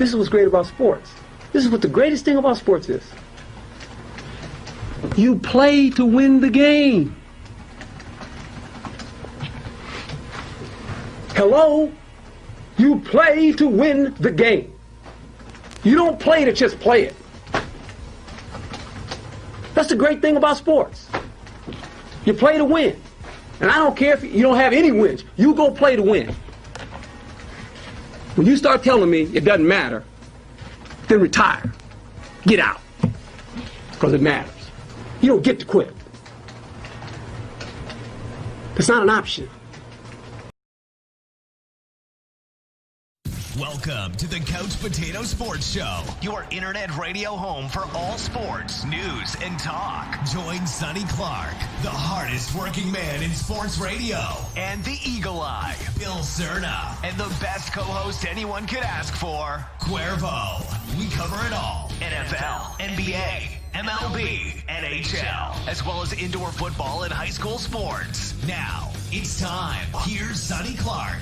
This is what's great about sports. This is what the greatest thing about sports is. You play to win the game. Hello? You play to win the game. You don't play to just play it. That's the great thing about sports. You play to win. And I don't care if you don't have any wins. You go play to win. When you start telling me it doesn't matter, then retire. Get out. Because it matters. You don't get to quit. It's not an option. Welcome to the Couch Potato Sports Show, your internet radio home for all sports, news, and talk. Join Sonny Clark, the hardest working man in sports radio, and the Eagle Eye, Bill Cerna, and the best co-host anyone could ask for, Cuervo. We cover it all. NFL, NBA, MLB, NHL, as well as indoor football and high school sports. Now, it's time. Here's Sonny Clark.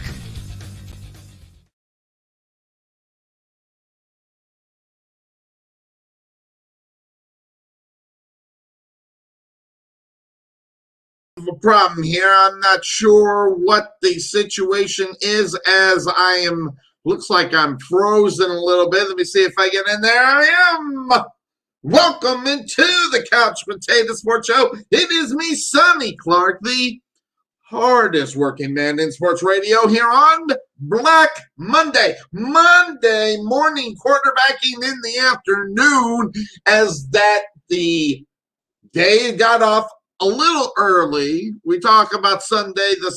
A problem here. I'm not sure what the situation is, as I am, looks like I'm frozen a little bit. Let me see if I get in there. I am. Welcome into the Couch Potato Sports Show. It is me, Sonny Clark, the hardest working man in sports radio, here on Black Monday morning, quarterbacking in the afternoon, as that the day got off a little early. We talk about Sunday, the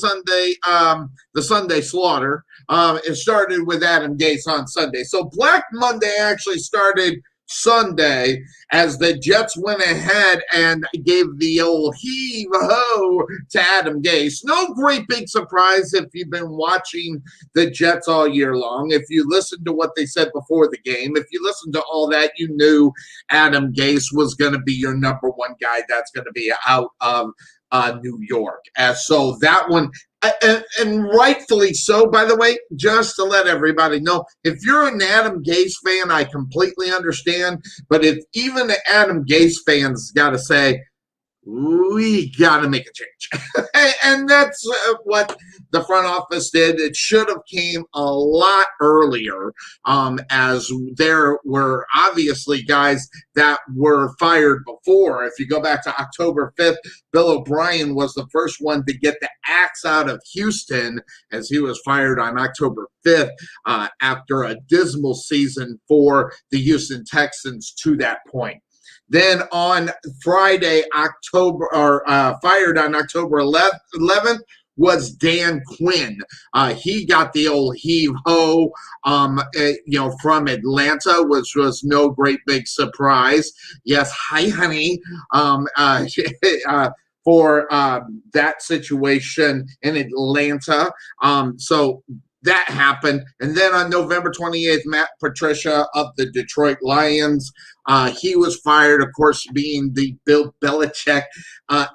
Sunday slaughter. It started with Adam Gase on Sunday. So Black Monday actually started Sunday as the Jets went ahead and gave the old heave-ho to Adam Gase. No great big surprise if you've been watching the Jets all year long. If you listened to what they said before the game, if you listened to all that, you knew Adam Gase was going to be your number one guy that's going to be out of New York. So that one, and rightfully so, by the way, just to let everybody know, if you're an Adam Gase fan, I completely understand. But if even the Adam Gase fans got to say, we got to make a change. And that's what the front office did. It should have came a lot earlier, as there were obviously guys that were fired before. If you go back to October 5th, Bill O'Brien was the first one to get the axe out of Houston, as he was fired on October 5th after a dismal season for the Houston Texans to that point. Then on Friday, fired on October 11th, was Dan Quinn. He got the old heave-ho, from Atlanta, which was no great big surprise. Yes, hi, honey, for that situation in Atlanta. So that happened. And then on November 28th, Matt Patricia of the Detroit Lions, he was fired, of course, being the Bill Belichick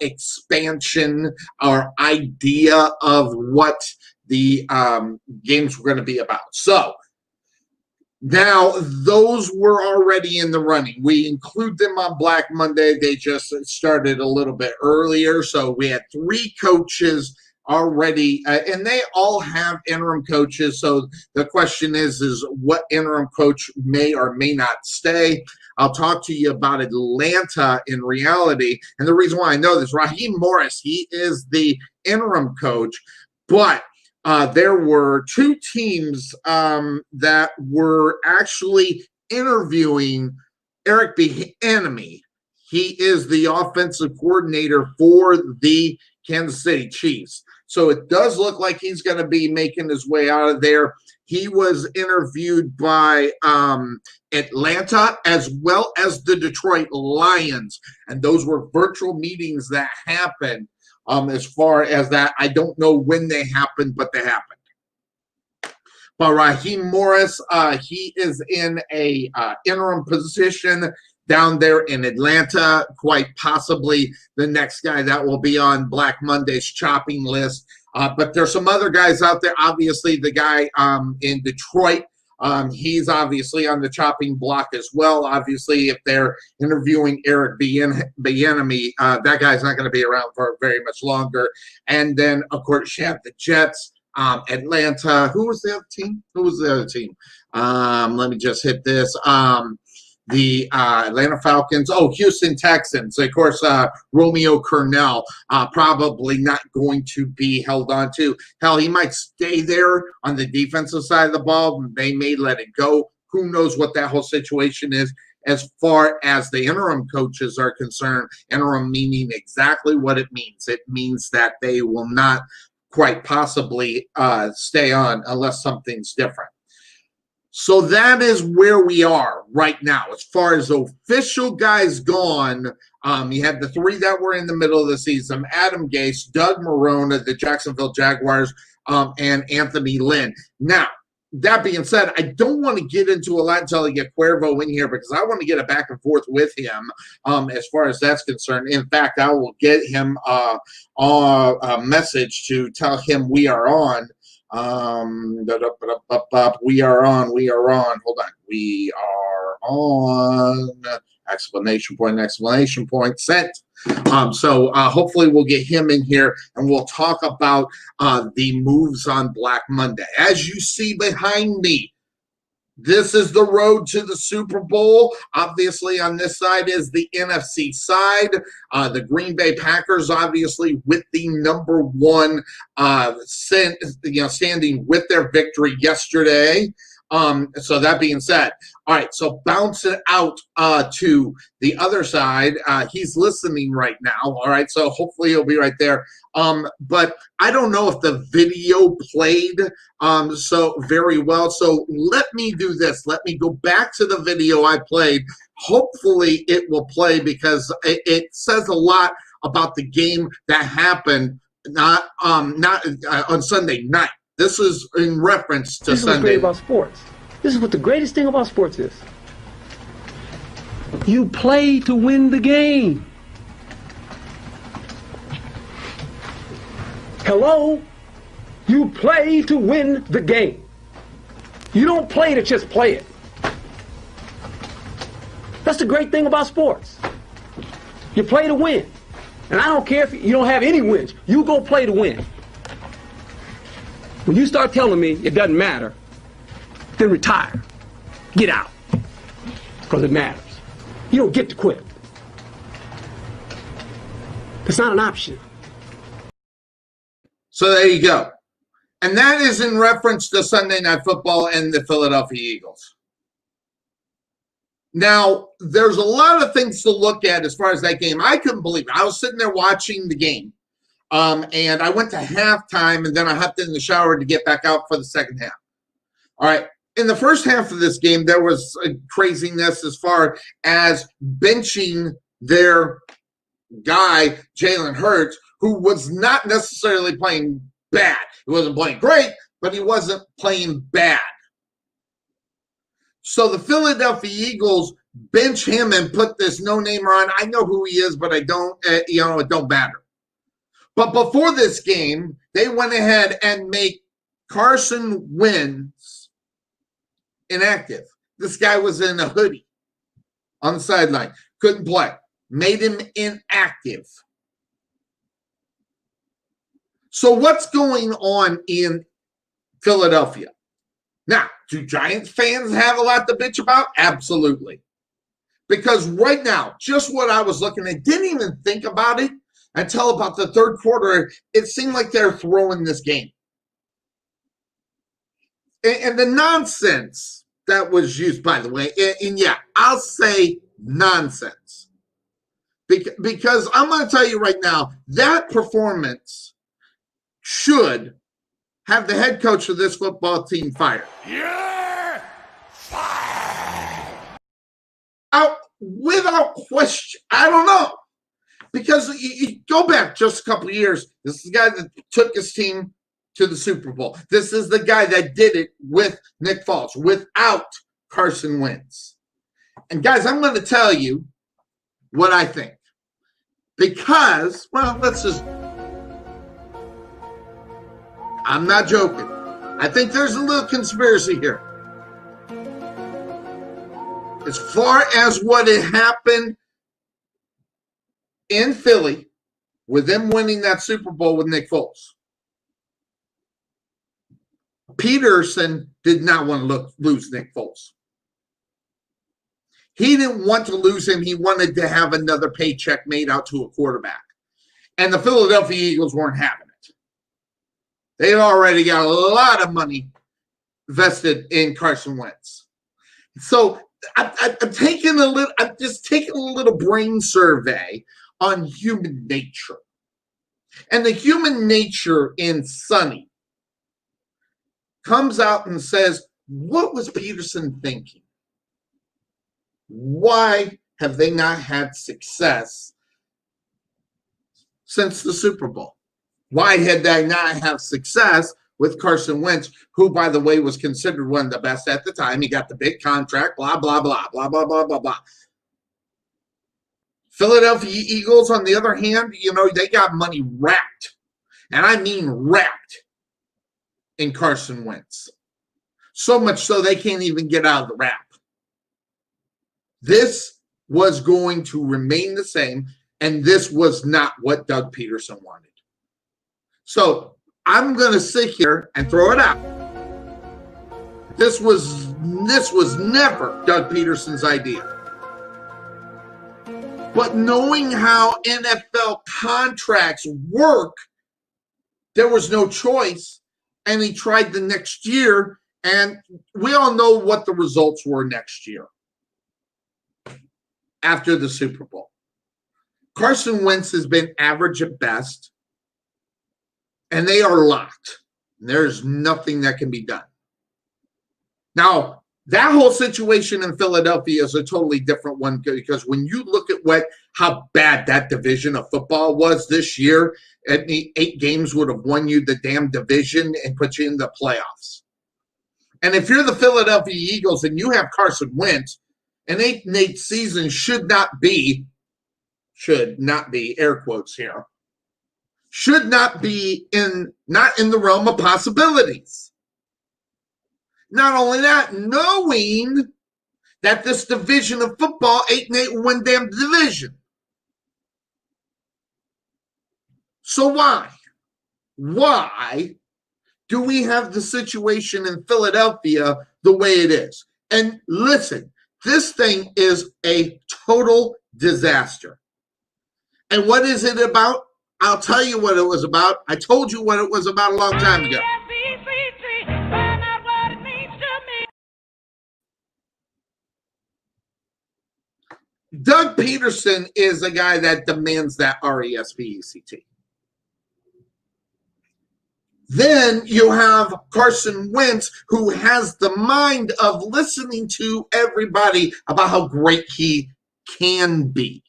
expansion or idea of what the games were going to be about. So now those were already in the running. We include them on Black Monday. They just started a little bit earlier. So we had 3 coaches already, and they all have interim coaches. So the question is what interim coach may or may not stay. I'll talk to you about Atlanta in reality. And the reason why I know this, Raheem Morris, he is the interim coach, but there were 2 teams that were actually interviewing Eric Bieniemy. He is the offensive coordinator for the Kansas City Chiefs. So it does look like he's going to be making his way out of there. He was interviewed by Atlanta as well as the Detroit Lions. And those were virtual meetings that happened. As far as that, I don't know when they happened, but they happened. But Raheem Morris, he is in a interim position down there in Atlanta, quite possibly the next guy that will be on Black Monday's chopping list. But there's some other guys out there. Obviously, the guy in Detroit, He's obviously on the chopping block as well. Obviously, if they're interviewing Eric Bieniemy, that guy's not going to be around for very much longer. And then, of course, you have the Jets, Atlanta. Who was the other team? Let me just hit this. The Atlanta Falcons. Oh, Houston Texans. Of course, Romeo Cornell probably not going to be held on to. Hell, he might stay there on the defensive side of the ball. They may let it go. Who knows what that whole situation is as far as the interim coaches are concerned. Interim meaning exactly what it means. It means that they will not quite possibly stay on unless something's different. So that is where we are right now. As far as official guys gone, you had the three that were in the middle of the season: Adam Gase, Doug Marrone of the Jacksonville Jaguars, and Anthony Lynn. Now, that being said, I don't want to get into a lot until I get Cuervo in here because I want to get a back and forth with him as far as that's concerned. In fact, I will get him a message to tell him we are on. We are on. Hold on. We are on. Exclamation point, sent. So hopefully we'll get him in here and we'll talk about the moves on Black Monday. As you see behind me, this is the road to the Super Bowl. Obviously, on this side is the NFC side. The Green Bay Packers, obviously, with the number one, standing with their victory yesterday. So that being said, all right, so bounce it out to the other side. He's listening right now, all right, so hopefully he'll be right there. But I don't know if the video played so very well, so let me do this. Let me go back to the video I played. Hopefully it will play because it says a lot about the game that happened not on Sunday night. This is in reference to Sunday. This is what's great about sports. This is what the greatest thing about sports is. You play to win the game. Hello? You play to win the game. You don't play to just play it. That's the great thing about sports. You play to win. And I don't care if you don't have any wins. You go play to win. When you start telling me it doesn't matter, then retire. Get out. Because it matters. You don't get to quit. It's not an option. So there you go. And that is in reference to Sunday Night Football and the Philadelphia Eagles. Now, there's a lot of things to look at as far as that game. I couldn't believe it. I was sitting there watching the game. And I went to halftime, and then I hopped in the shower to get back out for the second half. All right. In the first half of this game, there was craziness as far as benching their guy, Jalen Hurts, who was not necessarily playing bad. He wasn't playing great, but he wasn't playing bad. So the Philadelphia Eagles bench him and put this no-namer on. I know who he is, but I don't, it don't matter. But before this game, they went ahead and made Carson Wentz inactive. This guy was in a hoodie on the sideline. Couldn't play. Made him inactive. So what's going on in Philadelphia? Now, do Giants fans have a lot to bitch about? Absolutely. Because right now, just what I was looking at, didn't even think about it until about the third quarter. It seemed like they're throwing this game. And the nonsense that was used, by the way, and yeah, I'll say nonsense. Because I'm going to tell you right now, that performance should have the head coach of this football team fired. You're fired. Without question. I don't know. Because you go back just a couple of years, this is the guy that took his team to the Super Bowl. This is the guy that did it with Nick Foles, without Carson Wentz. And guys, I'm going to tell you what I think. Because, well, I'm not joking. I think there's a little conspiracy here. as far as what had happened in Philly with them winning that Super Bowl with Nick Foles, Peterson did not want to lose Nick Foles. He didn't want to lose him. He wanted to have another paycheck made out to a quarterback. And the Philadelphia Eagles weren't having it. They already got a lot of money vested in Carson Wentz. So I'm just taking a little brain survey on human nature. And the human nature in Sonny comes out and says, what was Peterson thinking? Why have they not had success since the Super Bowl? Why had they not have success with Carson Wentz, who, by the way, was considered one of the best at the time? He got the big contract, blah, blah, blah, blah, blah, blah, blah, blah. Philadelphia Eagles, on the other hand, they got money wrapped, and I mean wrapped, in Carson Wentz. So much so they can't even get out of the wrap. This was going to remain the same, and this was not what Doug Peterson wanted. So I'm going to sit here and throw it out. This was never Doug Peterson's idea. But knowing how NFL contracts work, there was no choice, and he tried the next year, and we all know what the results were next year after the Super Bowl. Carson Wentz has been average at best, and they are locked. There's nothing that can be done. Now, that whole situation in Philadelphia is a totally different one, because when you look at how bad that division of football was this year, 8 games would have won you the damn division and put you in the playoffs. And if you're the Philadelphia Eagles and you have Carson Wentz, an 8-8 season should not be, air quotes here, should not be not in the realm of possibilities. Not only that, knowing that this division of football, 8-8 will win damn division. So why do we have the situation in Philadelphia the way it is? And listen, this thing is a total disaster. And what is it about? I'll tell you what it was about. I told you what it was about a long time ago. Doug Peterson is a guy that demands that RESPECT. Then you have Carson Wentz, who has the mind of listening to everybody about how great he can be.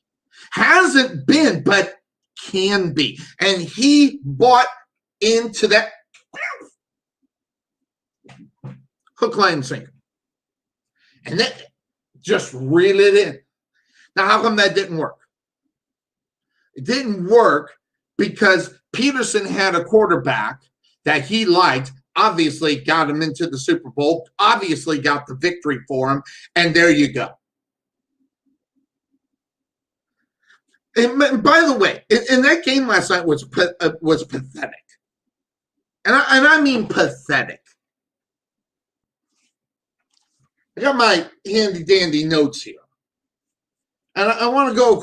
Hasn't been, but can be. And he bought into that hook, line, and sinker. And then just reel it in. Now, how come that didn't work? It didn't work because Peterson had a quarterback that he liked, obviously got him into the Super Bowl, obviously got the victory for him, and there you go. And by the way, in that game last night was pathetic. And I mean pathetic. I got my handy dandy notes here. And I want to go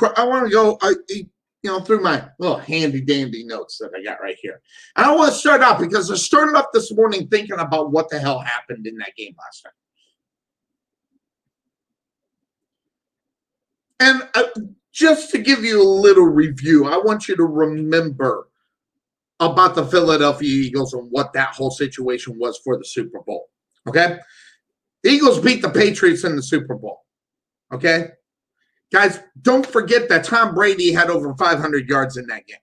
through my little handy dandy notes that I got right here. And I want to start out because I started off this morning thinking about what the hell happened in that game last night. And just to give you a little review, I want you to remember about the Philadelphia Eagles and what that whole situation was for the Super Bowl. Okay? The Eagles beat the Patriots in the Super Bowl. Okay? Guys, don't forget that Tom Brady had over 500 yards in that game.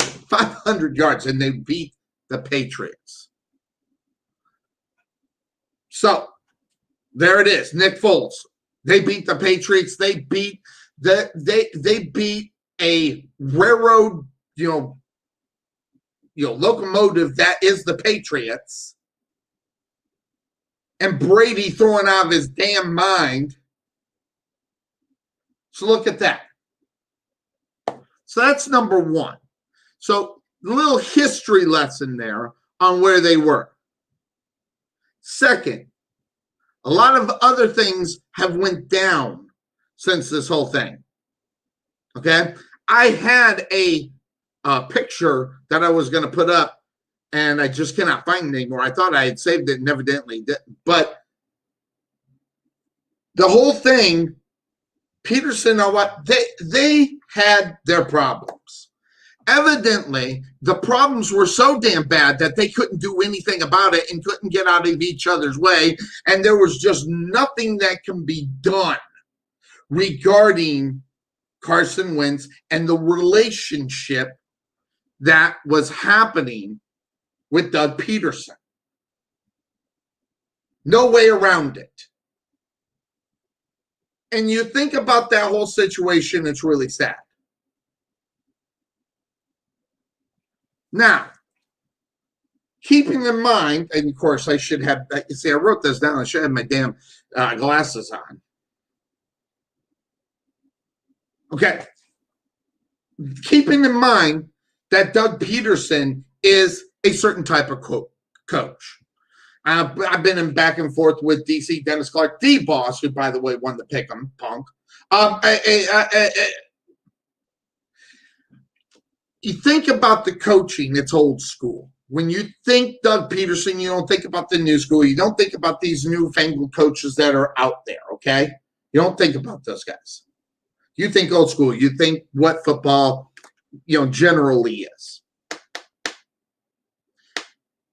500 yards, and they beat the Patriots. So, there it is. Nick Foles. They beat the Patriots. They beat a railroad, locomotive that is the Patriots. And Brady throwing out of his damn mind So look at that. So that's number one. So a little history lesson there on where they were. Second, a lot of other things have went down since this whole thing. Okay? I had a picture that I was going to put up, and I just cannot find it anymore. I thought I had saved it and evidently didn't. But the whole thing, Peterson, they had their problems. Evidently, the problems were so damn bad that they couldn't do anything about it and couldn't get out of each other's way. And there was just nothing that can be done regarding Carson Wentz and the relationship that was happening with Doug Peterson. No way around it. And you think about that whole situation, it's really sad. Now, keeping in mind, and of course I should have, you see, I wrote this down, I should have my damn glasses on. Okay. Keeping in mind that Doug Peterson is a certain type of coach. I've been back and forth with DC Dennis Clark, the boss, who, by the way, won the pick'em, punk. You think about the coaching, it's old school. When you think Doug Peterson, you don't think about the new school. You don't think about these newfangled coaches that are out there, okay? You don't think about those guys. You think old school. You think what football, generally is.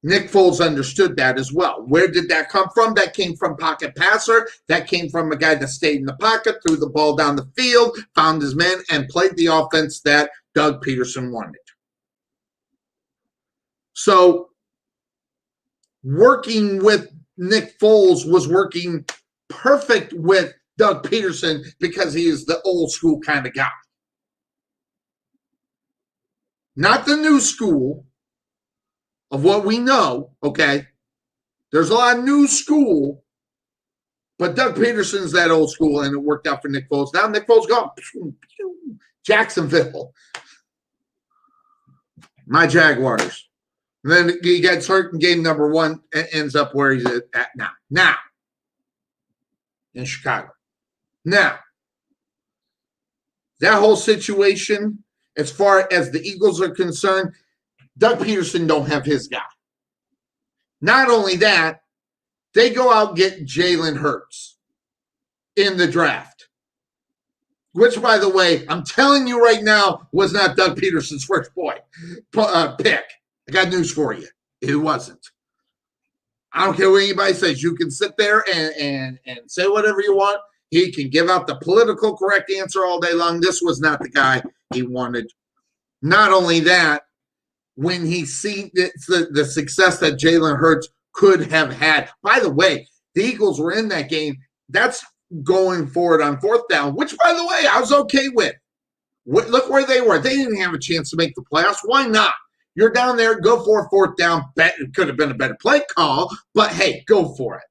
Nick Foles understood that as well. Where did that come from? That came from pocket passer. That came from a guy that stayed in the pocket, threw the ball down the field, found his man, and played the offense that Doug Peterson wanted. So working with Nick Foles was working perfect with Doug Peterson because he is the old school kind of guy. Not the new school of what we know, okay? There's a lot of new school, but Doug Peterson's that old school, and it worked out for Nick Foles. Now Nick Foles gone. Jacksonville. My Jaguars. And then he gets hurt in game number one and ends up where he's at now. Now, in Chicago. Now, that whole situation, as far as the Eagles are concerned, Doug Peterson don't have his guy. Not only that, they go out and get Jalen Hurts in the draft. Which, by the way, I'm telling you right now, was not Doug Peterson's first pick. I got news for you. It wasn't. I don't care what anybody says. You can sit there and say whatever you want. He can give out the political correct answer all day long. This was not the guy he wanted. Not only that, when he seen the success that Jalen Hurts could have had. By the way, the Eagles were in that game. That's going forward on fourth down, which, by the way, I was okay with. Look where they were. They didn't have a chance to make the playoffs. Why not? You're down there, go for a fourth down. It could have been a better play call, but hey, go for it.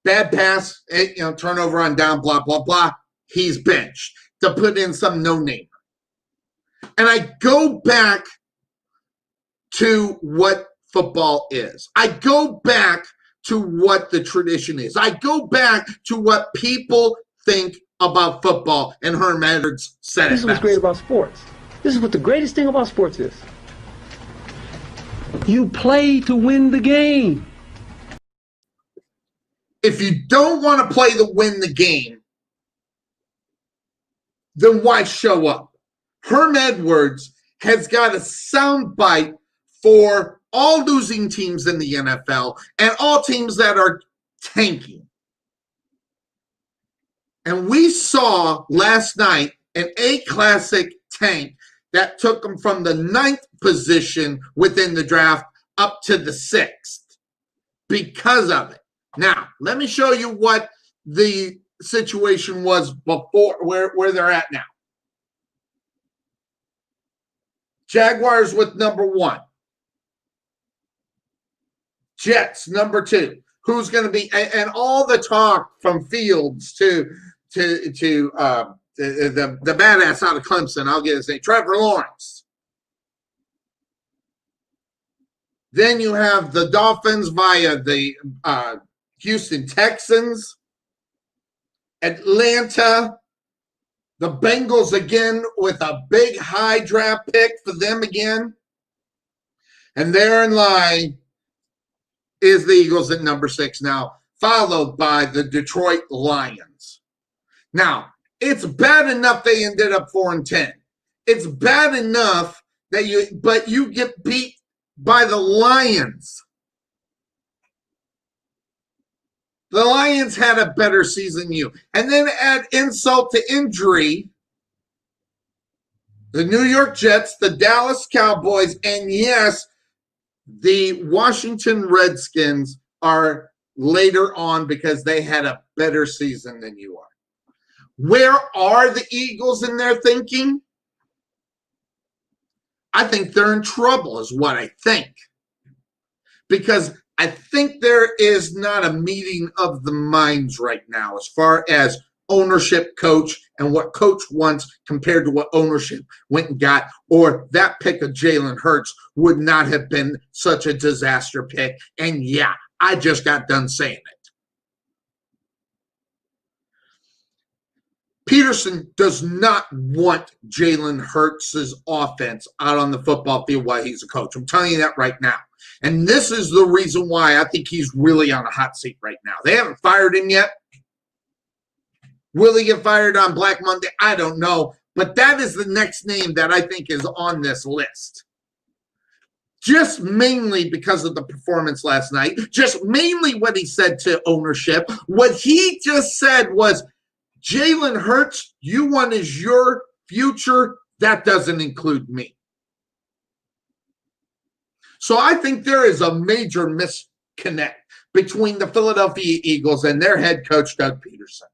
Bad pass, turnover on down, blah, blah, blah. He's benched to put in some no-namer. And I go back to what football is. I go back to what the tradition is. I go back to what people think about football, and Herm Edwards said it This is what's great about sports. This is what the greatest thing about sports is. You play to win the game. If you don't want to play to win the game, then why show up? Herm Edwards has got a soundbite for all losing teams in the NFL and all teams that are tanking. And we saw last night an A-classic tank that took them from the 9th position within the draft up to the 6th because of it. Now, let me show you what the situation was before, where they're at now. Jaguars with number 1. Jets, number 2. Who's going to be, and all the talk from Fields to the badass out of Clemson. I'll get his name. Trevor Lawrence. Then you have the Dolphins via the Houston Texans. Atlanta. The Bengals again with a big high draft pick for them again. And therein line is the Eagles at number 6 now, followed by the Detroit Lions. Now, it's bad enough they ended up 4-10. It's bad enough that you get beat by the Lions. The Lions had a better season than you. And then add insult to injury, the New York Jets, the Dallas Cowboys, and yes, the Washington Redskins are later on because they had a better season than you are. Where are the Eagles in their thinking? I think they're in trouble is what I think. Because I think there is not a meeting of the minds right now as far as ownership, coach, and what coach wants compared to what ownership went and got, or that pick of Jalen Hurts would not have been such a disaster pick. And yeah, I just got done saying it. Peterson does not want Jalen Hurts' offense out on the football field while he's a coach. I'm telling you that right now. And this is the reason why I think he's really on a hot seat right now. They haven't fired him yet. Will he get fired on Black Monday? I don't know. But that is the next name that I think is on this list. Just mainly because of the performance last night. Just mainly what he said to ownership. What he just said was, Jalen Hurts, you want is your future. That doesn't include me. So I think there is a major misconnect between the Philadelphia Eagles and their head coach, Doug Peterson.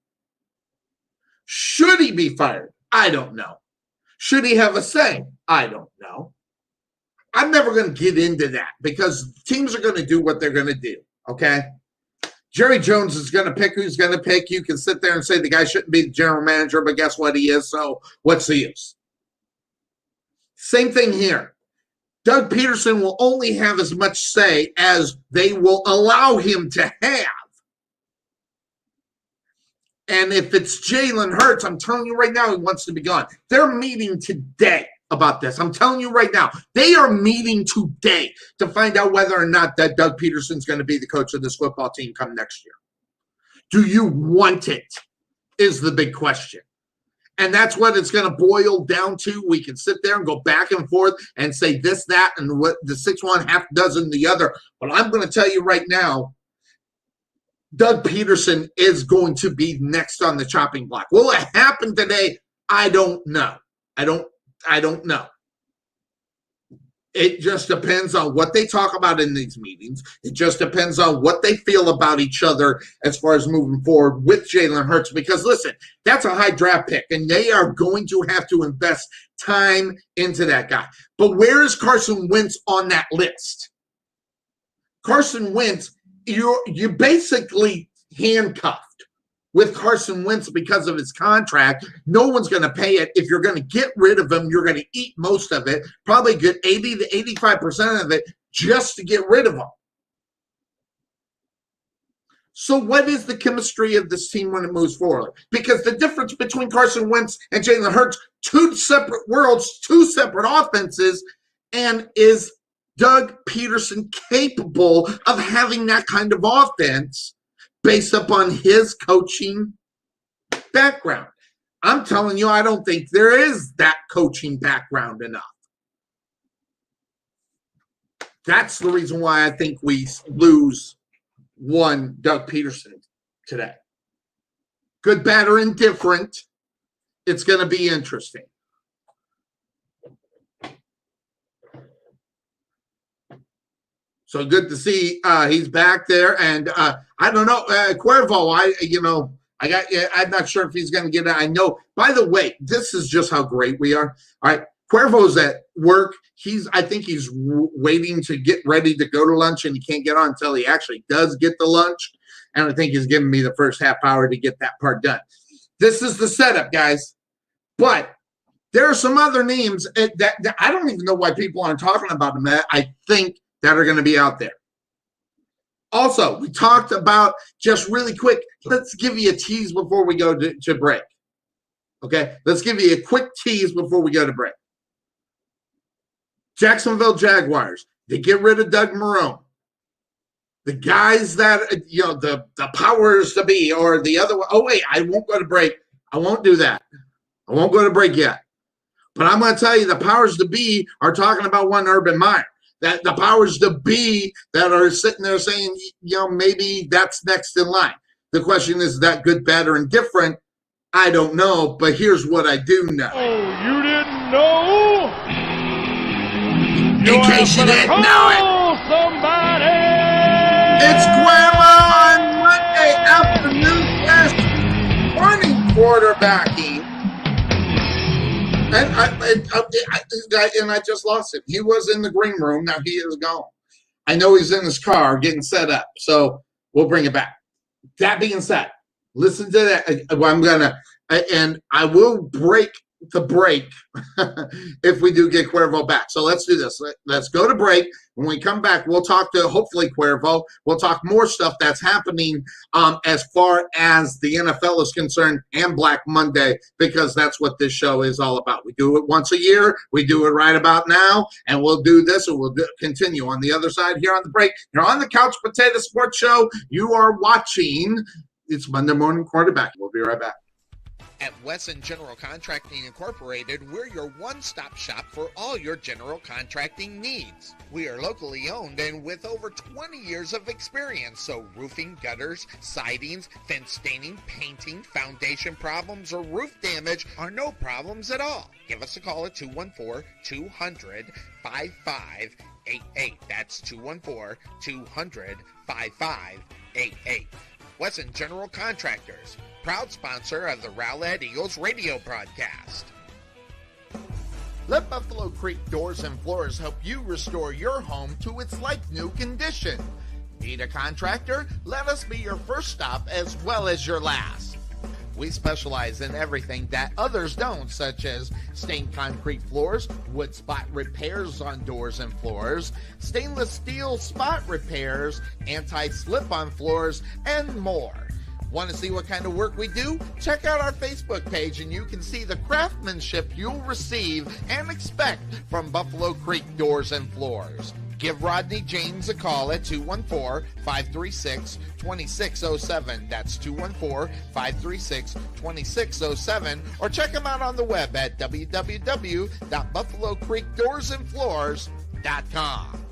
Should he be fired? I don't know. Should he have a say? I don't know. I'm never going to get into that because teams are going to do what they're going to do, okay? Jerry Jones is going to pick who's going to pick. You can sit there and say the guy shouldn't be the general manager, but guess what? He is, so what's the use? Same thing here. Doug Peterson will only have as much say as they will allow him to have. And if it's Jalen Hurts, I'm telling you right now, he wants to be gone. They're meeting today about this. I'm telling you right now, they are meeting today to find out whether or not that Doug Peterson's going to be the coach of this football team come next year. Do you want it is the big question. And that's what it's going to boil down to. We can sit there and go back and forth and say this, that, and what the 6 1, half dozen the other. But I'm going to tell you right now, Doug Peterson is going to be next on the chopping block. Will it happen today? I don't know. I don't know. It just depends on what they talk about in these meetings. It just depends on what they feel about each other as far as moving forward with Jalen Hurts. Because, listen, that's a high draft pick, and they are going to have to invest time into that guy. But where is Carson Wentz on that list? Carson Wentz, you're basically handcuffed with Carson Wentz because of his contract. No one's going to pay it. If you're going to get rid of him, you're going to eat most of it, probably get 80 to 85% of it just to get rid of him. So what is the chemistry of this team when it moves forward? Because the difference between Carson Wentz and Jalen Hurts, 2 separate worlds, 2 separate offenses, and is Doug Peterson capable of having that kind of offense based upon his coaching background? I'm telling you, I don't think there is that coaching background enough. That's the reason why I think we lose one Doug Peterson today. Good, bad, or indifferent, it's going to be interesting. So good to see he's back there, and I don't know Cuervo. I'm not sure if he's going to get it. I know. By the way, this is just how great we are. All right, Cuervo's at work. I think he's waiting to get ready to go to lunch, and he can't get on until he actually does get the lunch. And I think he's giving me the first half hour to get that part done. This is the setup, guys. But there are some other names that I don't even know why people aren't talking about them that I think that are going to be out there. Also, we talked about, just really quick, let's give you a tease before we go to break. Okay? Let's give you a quick tease before we go to break. Jacksonville Jaguars, they get rid of Doug Marrone. The guys that, the powers to be, or the other one. Oh, wait, I won't go to break. I won't do that. I won't go to break yet. But I'm going to tell you, the powers to be are talking about one Urban Meyer. That the powers to be that are sitting there saying, maybe that's next in line. The question is that good, bad, or indifferent? I don't know, but here's what I do know. Oh, you didn't know? In case you didn't know it. Somebody! It's Cuervo on Monday afternoon test morning quarterbacking. And I just lost him. He was in the green room. Now he is gone. I know he's in his car getting set up. So we'll bring it back. That being said, listen to that. I'm going to, and I will break the break if we do get Cuervo back. So let's do this. Let's go to break. When we come back, we'll talk to hopefully Cuervo. We'll talk more stuff that's happening as far as the NFL is concerned and Black Monday, because that's what this show is all about. We do it once a year. We do it right about now, and we'll do this, and we'll continue on the other side here on the break. You're on the Couch Potato Sports Show. You are watching. It's Monday Morning Quarterback. We'll be right back. At Wesson General Contracting Incorporated, we're your one-stop shop for all your general contracting needs. We are locally owned and with over 20 years of experience, so roofing, gutters, sidings, fence staining, painting, foundation problems, or roof damage are no problems at all. Give us a call at 214-200-5588. That's 214-200-5588. Wesson General Contractors, proud sponsor of the Rowlett Eagles radio broadcast. Let Buffalo Creek Doors and Floors help you restore your home to its like-new condition. Need a contractor? Let us be your first stop as well as your last. We specialize in everything that others don't, such as stained concrete floors, wood spot repairs on doors and floors, stainless steel spot repairs, anti-slip on floors, and more. Want to see what kind of work we do? Check out our Facebook page and you can see the craftsmanship you'll receive and expect from Buffalo Creek Doors and Floors. Give Rodney James a call at 214-536-2607. That's 214-536-2607. Or check him out on the web at www.buffalocreekdoorsandfloors.com.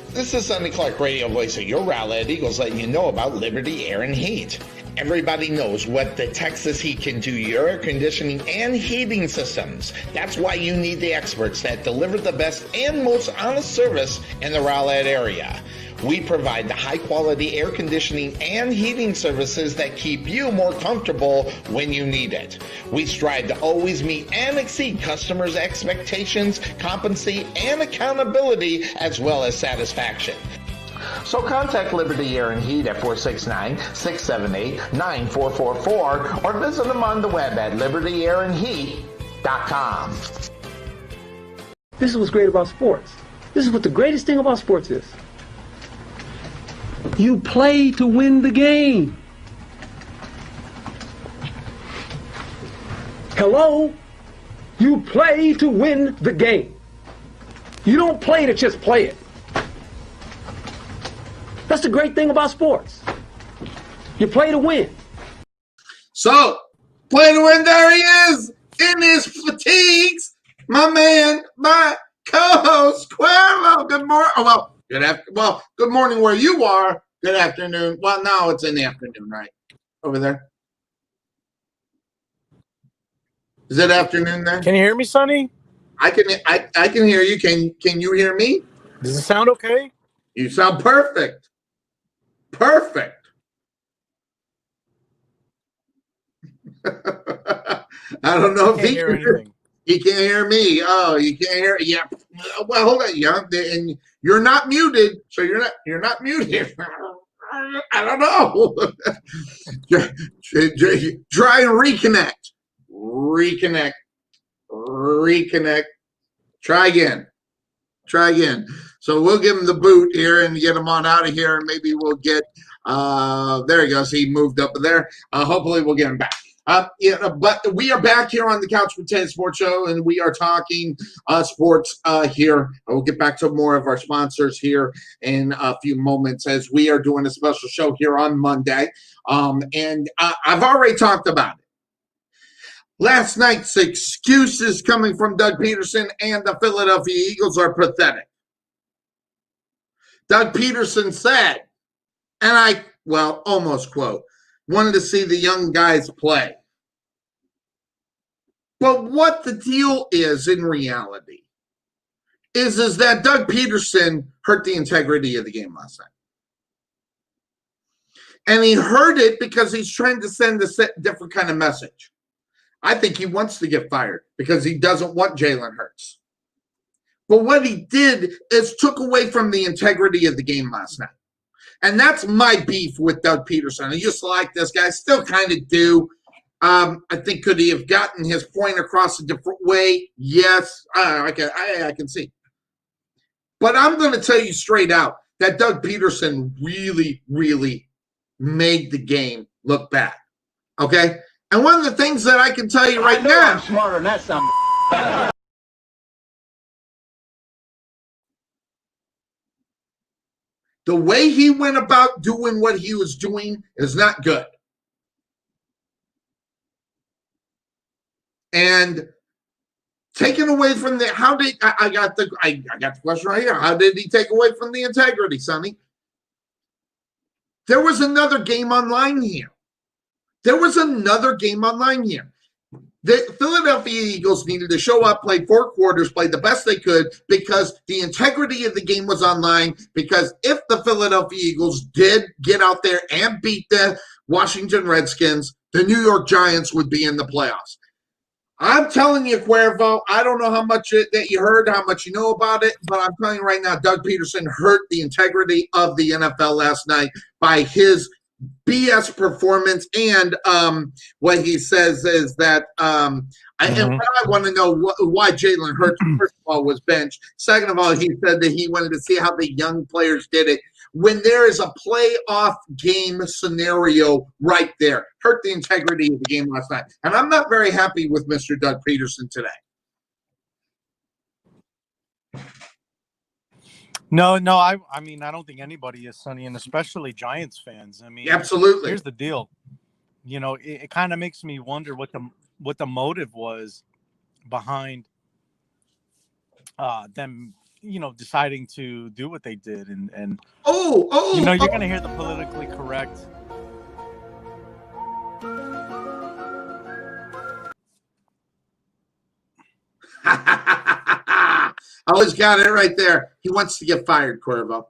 This is Sonny Clark, radio voice of your Rowlett Eagles, letting you know about Liberty Air and Heat. Everybody knows what the Texas Heat can do to your air conditioning and heating systems. That's why you need the experts that deliver the best and most honest service in the Rowlett area. We provide the high-quality air conditioning and heating services that keep you more comfortable when you need it. We strive to always meet and exceed customers' expectations, competency, and accountability, as well as satisfaction. So contact Liberty Air and Heat at 469-678-9444 or visit them on the web at libertyairandheat.com. This is what's great about sports. This is what the greatest thing about sports is. You play to win the game. Hello? You play to win the game. You don't play to just play it. That's the great thing about sports. You play to win. So, play to win, there he is, in his fatigues. My man, my co-host, Cuervo. Good morning. Oh, good morning where you are. Good afternoon. Well, now it's in the afternoon, right? Over there. Is it afternoon there? Can you hear me, Sonny? I can hear you. Can you hear me? Does it sound okay? You sound perfect. Perfect. I don't know if he can hear anything. He can't hear me. Oh, you can't hear. Yeah. Well, hold on, and you're not muted, so you're not muted. I don't know. Try and reconnect. Reconnect. Try again. So we'll give him the boot here and get him on out of here, and maybe we'll get there he goes. He moved up there. Hopefully we'll get him back. But we are back here on the Couch Potato Sports Show, and we are talking sports here. We'll get back to more of our sponsors here in a few moments as we are doing a special show here on Monday. And I've already talked about it. Last night's excuses coming from Doug Peterson and the Philadelphia Eagles are pathetic. Doug Peterson said, and I, almost quote, wanted to see the young guys play. But what the deal is in reality is that Doug Peterson hurt the integrity of the game last night. And he heard it because he's trying to send a different kind of message. I think he wants to get fired because he doesn't want Jalen Hurts. But what he did is took away from the integrity of the game last night. And that's my beef with Doug Peterson. I used to like this guy, still kind of do. I think could he have gotten his point across a different way? Yes, I can see. But I'm going to tell you straight out that Doug Peterson really, really made the game look bad. Okay? And one of the things that I can tell you right now. I'm smarter than that something. The way he went about doing what he was doing is not good. And taken away from the I got the question right here. How did he take away from the integrity, Sonny? There was another game online here. The Philadelphia Eagles needed to show up, play 4 quarters, play the best they could because the integrity of the game was online. Because if the Philadelphia Eagles did get out there and beat the Washington Redskins, the New York Giants would be in the playoffs. I'm telling you, Cuervo, I don't know how much that you heard, how much you know about it, but I'm telling you right now, Doug Peterson hurt the integrity of the NFL last night by his BS performance. And what he says is that and what I want to know why Jalen Hurts, first of all, was benched. Second of all, he said that he wanted to see how the young players did it. When there is a playoff game scenario right there, hurt the integrity of the game last night. And I'm not very happy with Mr. Doug Peterson today. No, I mean, I don't think anybody is, Sonny, and especially Giants fans. I mean, absolutely. Here's the deal. You know, it kind of makes me wonder what the motive was behind them, deciding to do what they did. And you're going to hear the politically correct. I always got it right there. He wants to get fired, Cuervo.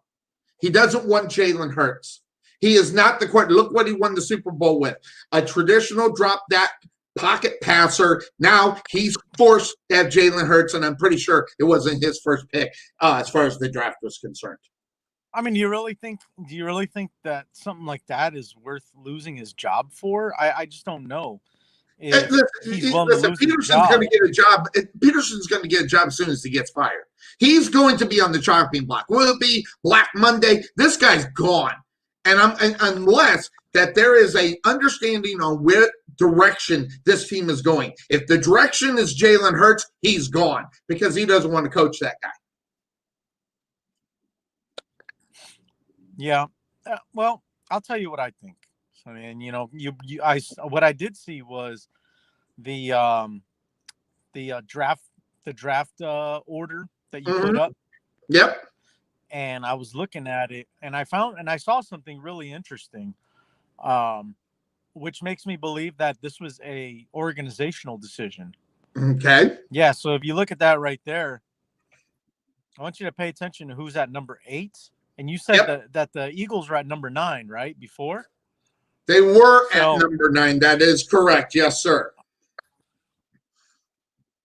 He doesn't want Jalen Hurts. He is not the quarterback. Look what he won the Super Bowl with. A traditional drop that pocket passer. Now he's forced to have Jalen Hurts, and I'm pretty sure it wasn't his first pick as far as the draft was concerned. I mean, do you really think that something like that is worth losing his job for? I just don't know. Peterson's going to get a job. Peterson's going to get a job as soon as he gets fired. He's going to be on the chopping block. Will it be Black Monday? This guy's gone. And unless that there is a understanding on where direction this team is going. If the direction is Jalen Hurts, he's gone because he doesn't want to coach that guy. Yeah. Well, I'll tell you what I think. I mean, what I did see was the draft order that you put up. Yep. And I was looking at it, and I saw something really interesting, which makes me believe that this was a organizational decision. Okay. Yeah. So if you look at that right there, I want you to pay attention to who's at number 8. And you said that the Eagles were at number 9, right? Before. They were at number 9. That is correct. Yes, sir.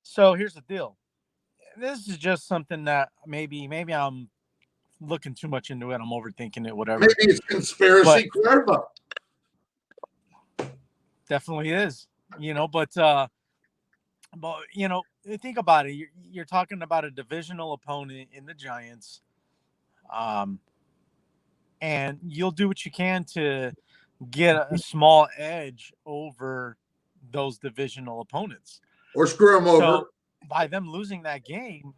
So here's the deal. This is just something that maybe I'm looking too much into it. I'm overthinking it, whatever. Maybe it's conspiracy Cuervo. Definitely is, but think about it. You're talking about a divisional opponent in the Giants. And you'll do what you can to get a small edge over those divisional opponents. Or screw them over. By them losing that game,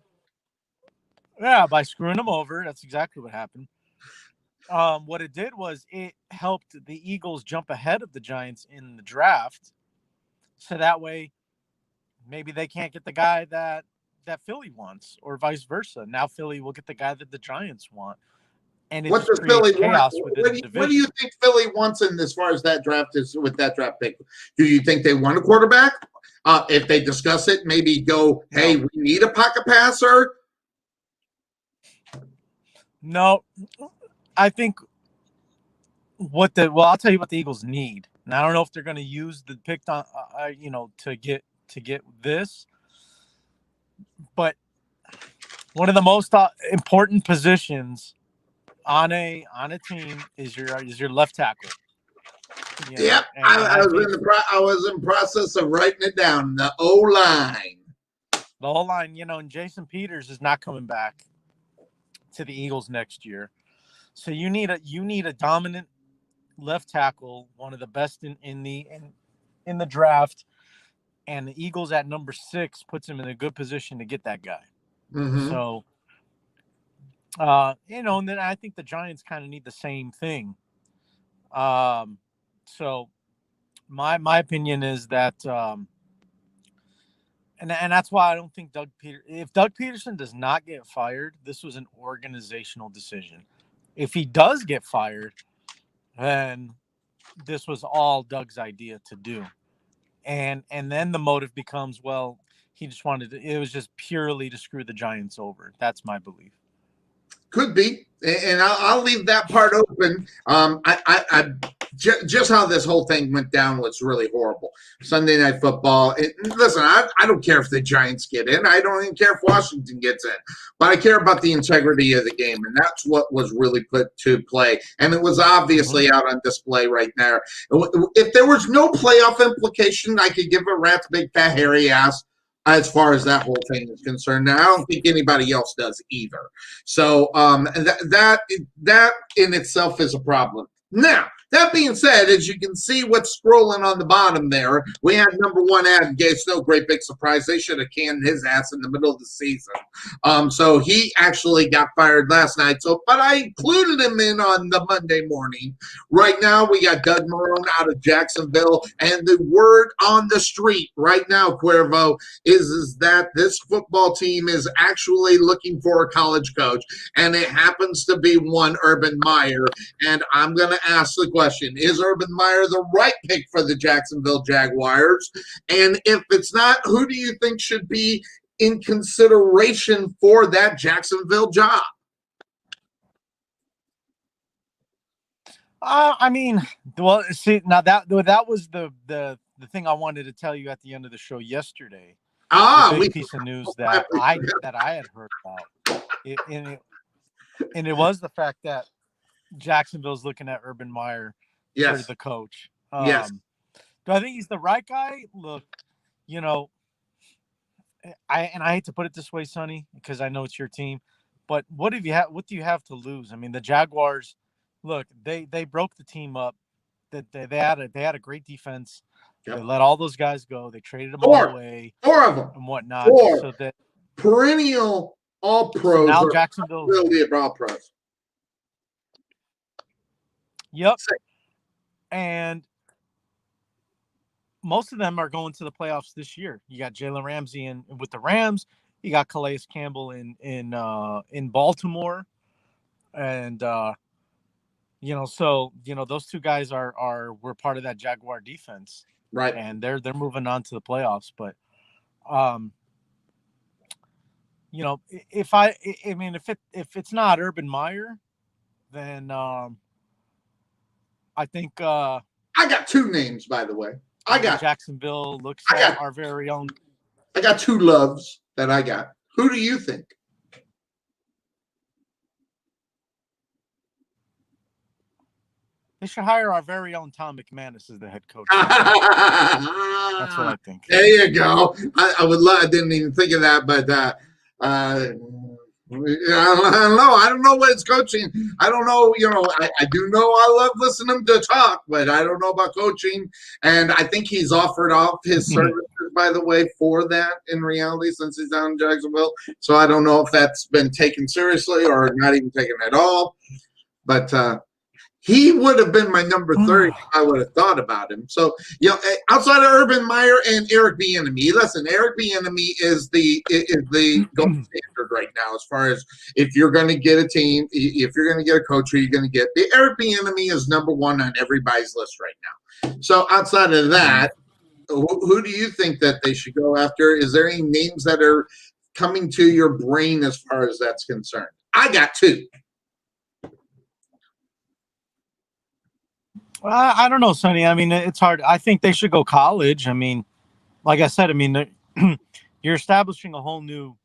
by screwing them over, that's exactly what happened. What it did was it helped the Eagles jump ahead of the Giants in the draft. So that way, maybe they can't get the guy that Philly wants, or vice versa. Now Philly will get the guy that the Giants want. And what does Philly want? What do you think Philly wants in as far as that draft is with that draft pick? Do you think they want a quarterback? If they discuss it, maybe go, hey, we need a pocket passer. No, I think I'll tell you what the Eagles need. And I don't know if they're going to use the pick on, to get this, but one of the most important positions on a team is your left tackle. Yep, I was in process of writing it down. The O-line. The O-line, and Jason Peters is not coming back to the Eagles next year. So you need a dominant left tackle, one of the best in the draft, and the Eagles at number 6 puts him in a good position to get that guy. Mm-hmm. So and then I think the Giants kind of need the same thing. So my opinion is that, and that's why I don't think if Doug Peterson does not get fired, this was an organizational decision. If he does get fired, then this was all Doug's idea to do. And then the motive becomes, well, he just it was just purely to screw the Giants over. That's my belief. Could be, and I'll leave that part open. Just how this whole thing went down was really horrible. Sunday Night Football. Listen, I don't care if the Giants get in. I don't even care if Washington gets in. But I care about the integrity of the game, and that's what was really put to play. And it was obviously out on display right there. If there was no playoff implication, I could give a rat's big fat hairy ass as far as that whole thing is concerned. Now, I don't think anybody else does either. So that in itself is a problem. Now, that being said, as you can see what's scrolling on the bottom there, we had number 1 Adam Gase. No great big surprise. They should have canned his ass in the middle of the season. So he actually got fired last night. But I included him in on the Monday morning. Right now, we got Doug Marrone out of Jacksonville. And the word on the street right now, Cuervo, is that this football team is actually looking for a college coach. And it happens to be one Urban Meyer. And I'm going to ask the question, is Urban Meyer the right pick for the Jacksonville Jaguars? And if it's not, who do you think should be in consideration for that Jacksonville job? See, now that was the thing I wanted to tell you at the end of the show yesterday. The big piece of news that I had heard about, and it was the fact that Jacksonville's looking at Urban Meyer for the coach. Yes. Do I think he's the right guy? Look, I hate to put it this way, Sonny, because I know it's your team, but what do you have to lose? I mean, the Jaguars, look, they broke the team up. That they had a great defense. Yep. They let all those guys go. They traded them all away. 4 of them and whatnot. So that perennial all pros. So now Jacksonville really all pros. Yep. And most of them are going to the playoffs this year. You got Jalen Ramsey with the Rams. You got Calais Campbell in Baltimore, and those two guys were part of that Jaguar defense, right? And they're moving on to the playoffs. But if it's not Urban Meyer, then I think I got 2 names, by the way. Jacksonville looks at our very own. I got 2 loves that I got. Who do you think? They should hire our very own Tom McManus as the head coach. That's what I think. There you go. I would love. I didn't even think of that, but I don't know. I don't know what it's coaching. I don't know. I do know I love listening to talk, but I don't know about coaching. And I think he's offered off his services, by the way, for that in reality since he's down in Jacksonville. So I don't know if that's been taken seriously or not even taken at all. But he would have been my number 30 if I would have thought about him. So, outside of Urban Meyer and Eric Bieniemy, listen, Eric Bieniemy is the gold standard right now as far as if you're going to get a team, if you're going to get a coach, who you're going to get. The Eric Bieniemy is number one on everybody's list right now. So, outside of that, who do you think that they should go after? Is there any names that are coming to your brain as far as that's concerned? I got two. I don't know, Sonny. I mean, it's hard. I think they should go college. I mean, like I said, you're establishing a whole new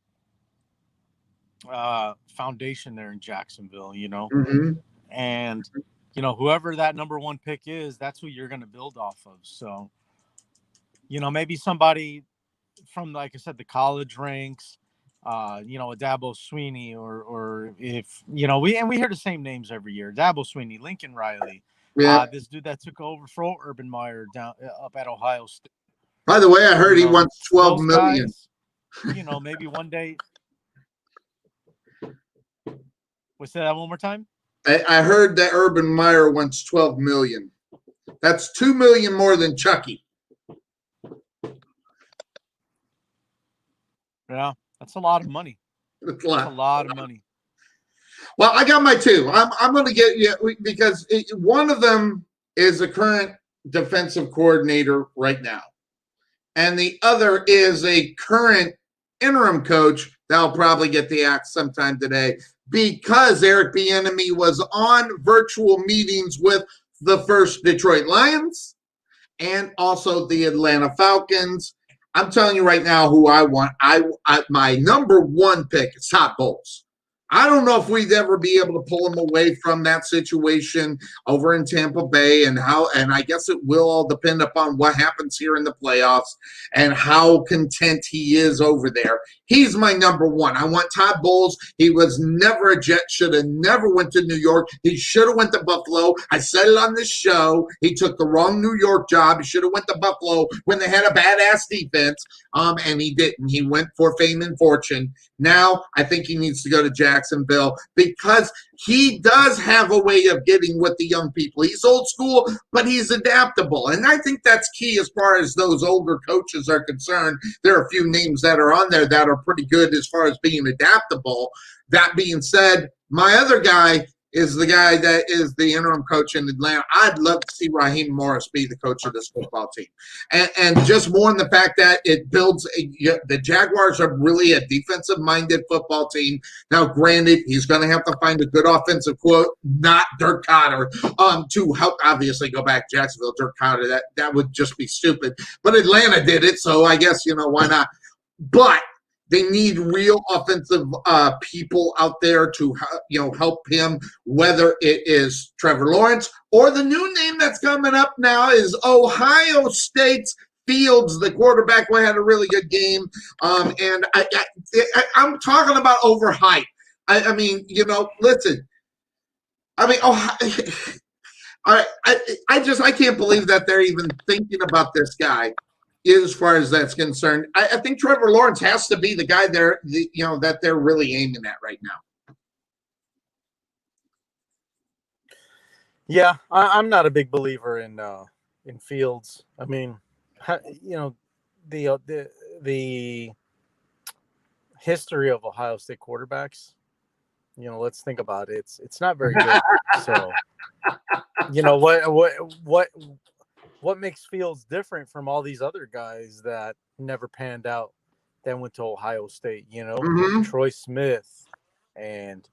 foundation there in Jacksonville, Mm-hmm. and, whoever that number one pick is, that's who you're going to build off of. So, maybe somebody from, like I said, the college ranks, a Dabo Sweeney or if, we hear the same names every year, Dabo Sweeney, Lincoln Riley. Yeah. This dude that took over for Urban Meyer down up at Ohio State. By the way, I heard he wants $12 million. Guys, maybe one day. What's that one more time? I heard that Urban Meyer wants $12 million. That's $2 million more than Chucky. Yeah, that's a lot of money. That's a lot of money. Well, I got my two. I'm going to get you because one of them is a current defensive coordinator right now, and the other is a current interim coach that'll probably get the axe sometime today because Eric Bieniemy was on virtual meetings with the first Detroit Lions and also the Atlanta Falcons. I'm telling you right now who I want. My number one pick is Todd Bowles. I don't know if we'd ever be able to pull him away from that situation over in Tampa Bay and I guess it will all depend upon what happens here in the playoffs and how content he is over there. He's my number one. I want Todd Bowles. He was never a Jet, should have never went to New York. He should have went to Buffalo. I said it on this show. He took the wrong New York job. He should have went to Buffalo when they had a badass defense, and he didn't. He went for fame and fortune. Now I think he needs to go to Jacksonville because he does have a way of getting with the young people. He's old school, but he's adaptable. And I think that's key as far as those older coaches are concerned. There are a few names that are on there that are pretty good as far as being adaptable. That being said, my other guy is the guy that is the interim coach in Atlanta. I'd love to see Raheem Morris be the coach of this football team. And just more in the fact that it builds the Jaguars are really a defensive-minded football team. Now, granted, he's going to have to find a good offensive quote, not Dirk Cotter, to help obviously go back to Jacksonville. Dirk Cotter, that would just be stupid. But Atlanta did it, so I guess, why not? But they need real offensive people out there to help him, whether it is Trevor Lawrence or the new name that's coming up now is Ohio State's Fields, the quarterback, who had a really good game. And I'm talking about overhyped. I mean, listen. I mean, I can't believe that they're even thinking about this guy. As far as that's concerned, I think Trevor Lawrence has to be the guy that they're really aiming at right now. Yeah, I'm not a big believer in Fields. I mean, the history of Ohio State quarterbacks. Let's think about it. It's not very good. So, what makes Fields different from all these other guys that never panned out that went to Ohio State, Mm-hmm. Troy Smith and,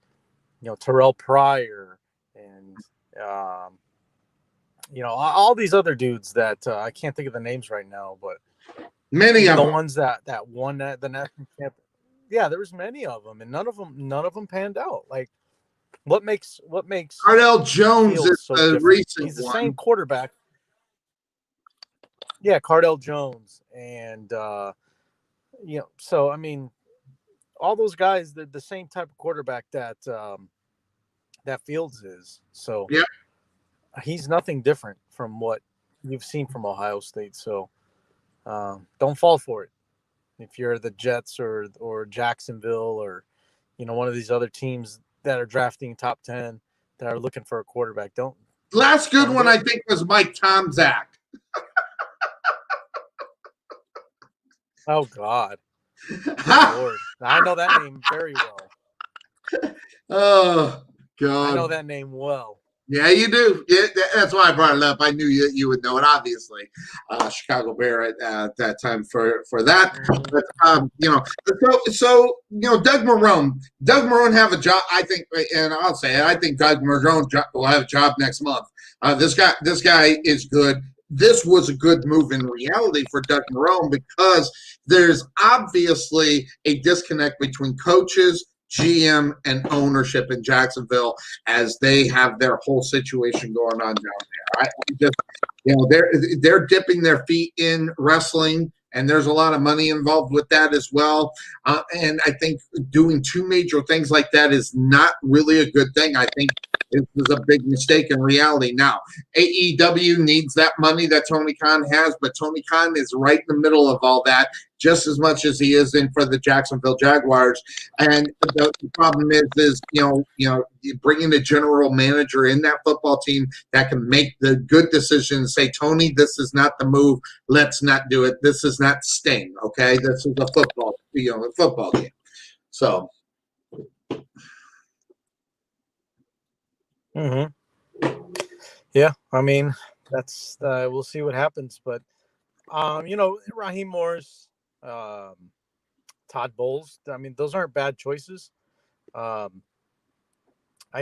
Terrell Pryor and, all these other dudes that I can't think of the names right now, but many of the them. ones that won the national championship. Yeah, there was many of them, and none of them panned out. Like What makes Cardell Jones Fields is so the different? recent He's the one. same quarterback. Yeah, Cardell Jones, and so I mean, all those guys, they're the same type of quarterback that that Fields is. So Yeah. he's nothing different from what you've seen from Ohio State. So don't fall for it. If you're the Jets or Jacksonville or one of these other teams that are drafting top 10 that are looking for a quarterback, don't. Last good one I think was Mike Tomczak. Oh God, Lord, I know that name very well. Oh God, I know that name well. Yeah, you do. Yeah, that's why I brought it up. I knew you would know it. Obviously, Chicago Bear at that time for that. But so Doug Marrone. Doug Marrone have a job. I think, and I'll say it. I think Doug Marrone will have a job next month. This guy is good. This was a good move in reality for Doug Marrone because there's obviously a disconnect between coaches, GM, and ownership in Jacksonville as they have their whole situation going on down there. They're dipping their feet in wrestling, and there's a lot of money involved with that as well. And I think doing two major things like that is not really a good thing. I think this is a big mistake in reality. Now, AEW needs that money that Tony Khan has, but Tony Khan is right in the middle of all that just as much as he is in for the Jacksonville Jaguars. And the problem is bringing a general manager in that football team that can make the good decisions. Say, Tony, this is not the move. Let's not do it. This is not Sting. Okay, this is a football game. So. Yeah, I mean that's we'll see what happens, but Raheem Morris, Todd Bowles. I mean, those aren't bad choices. I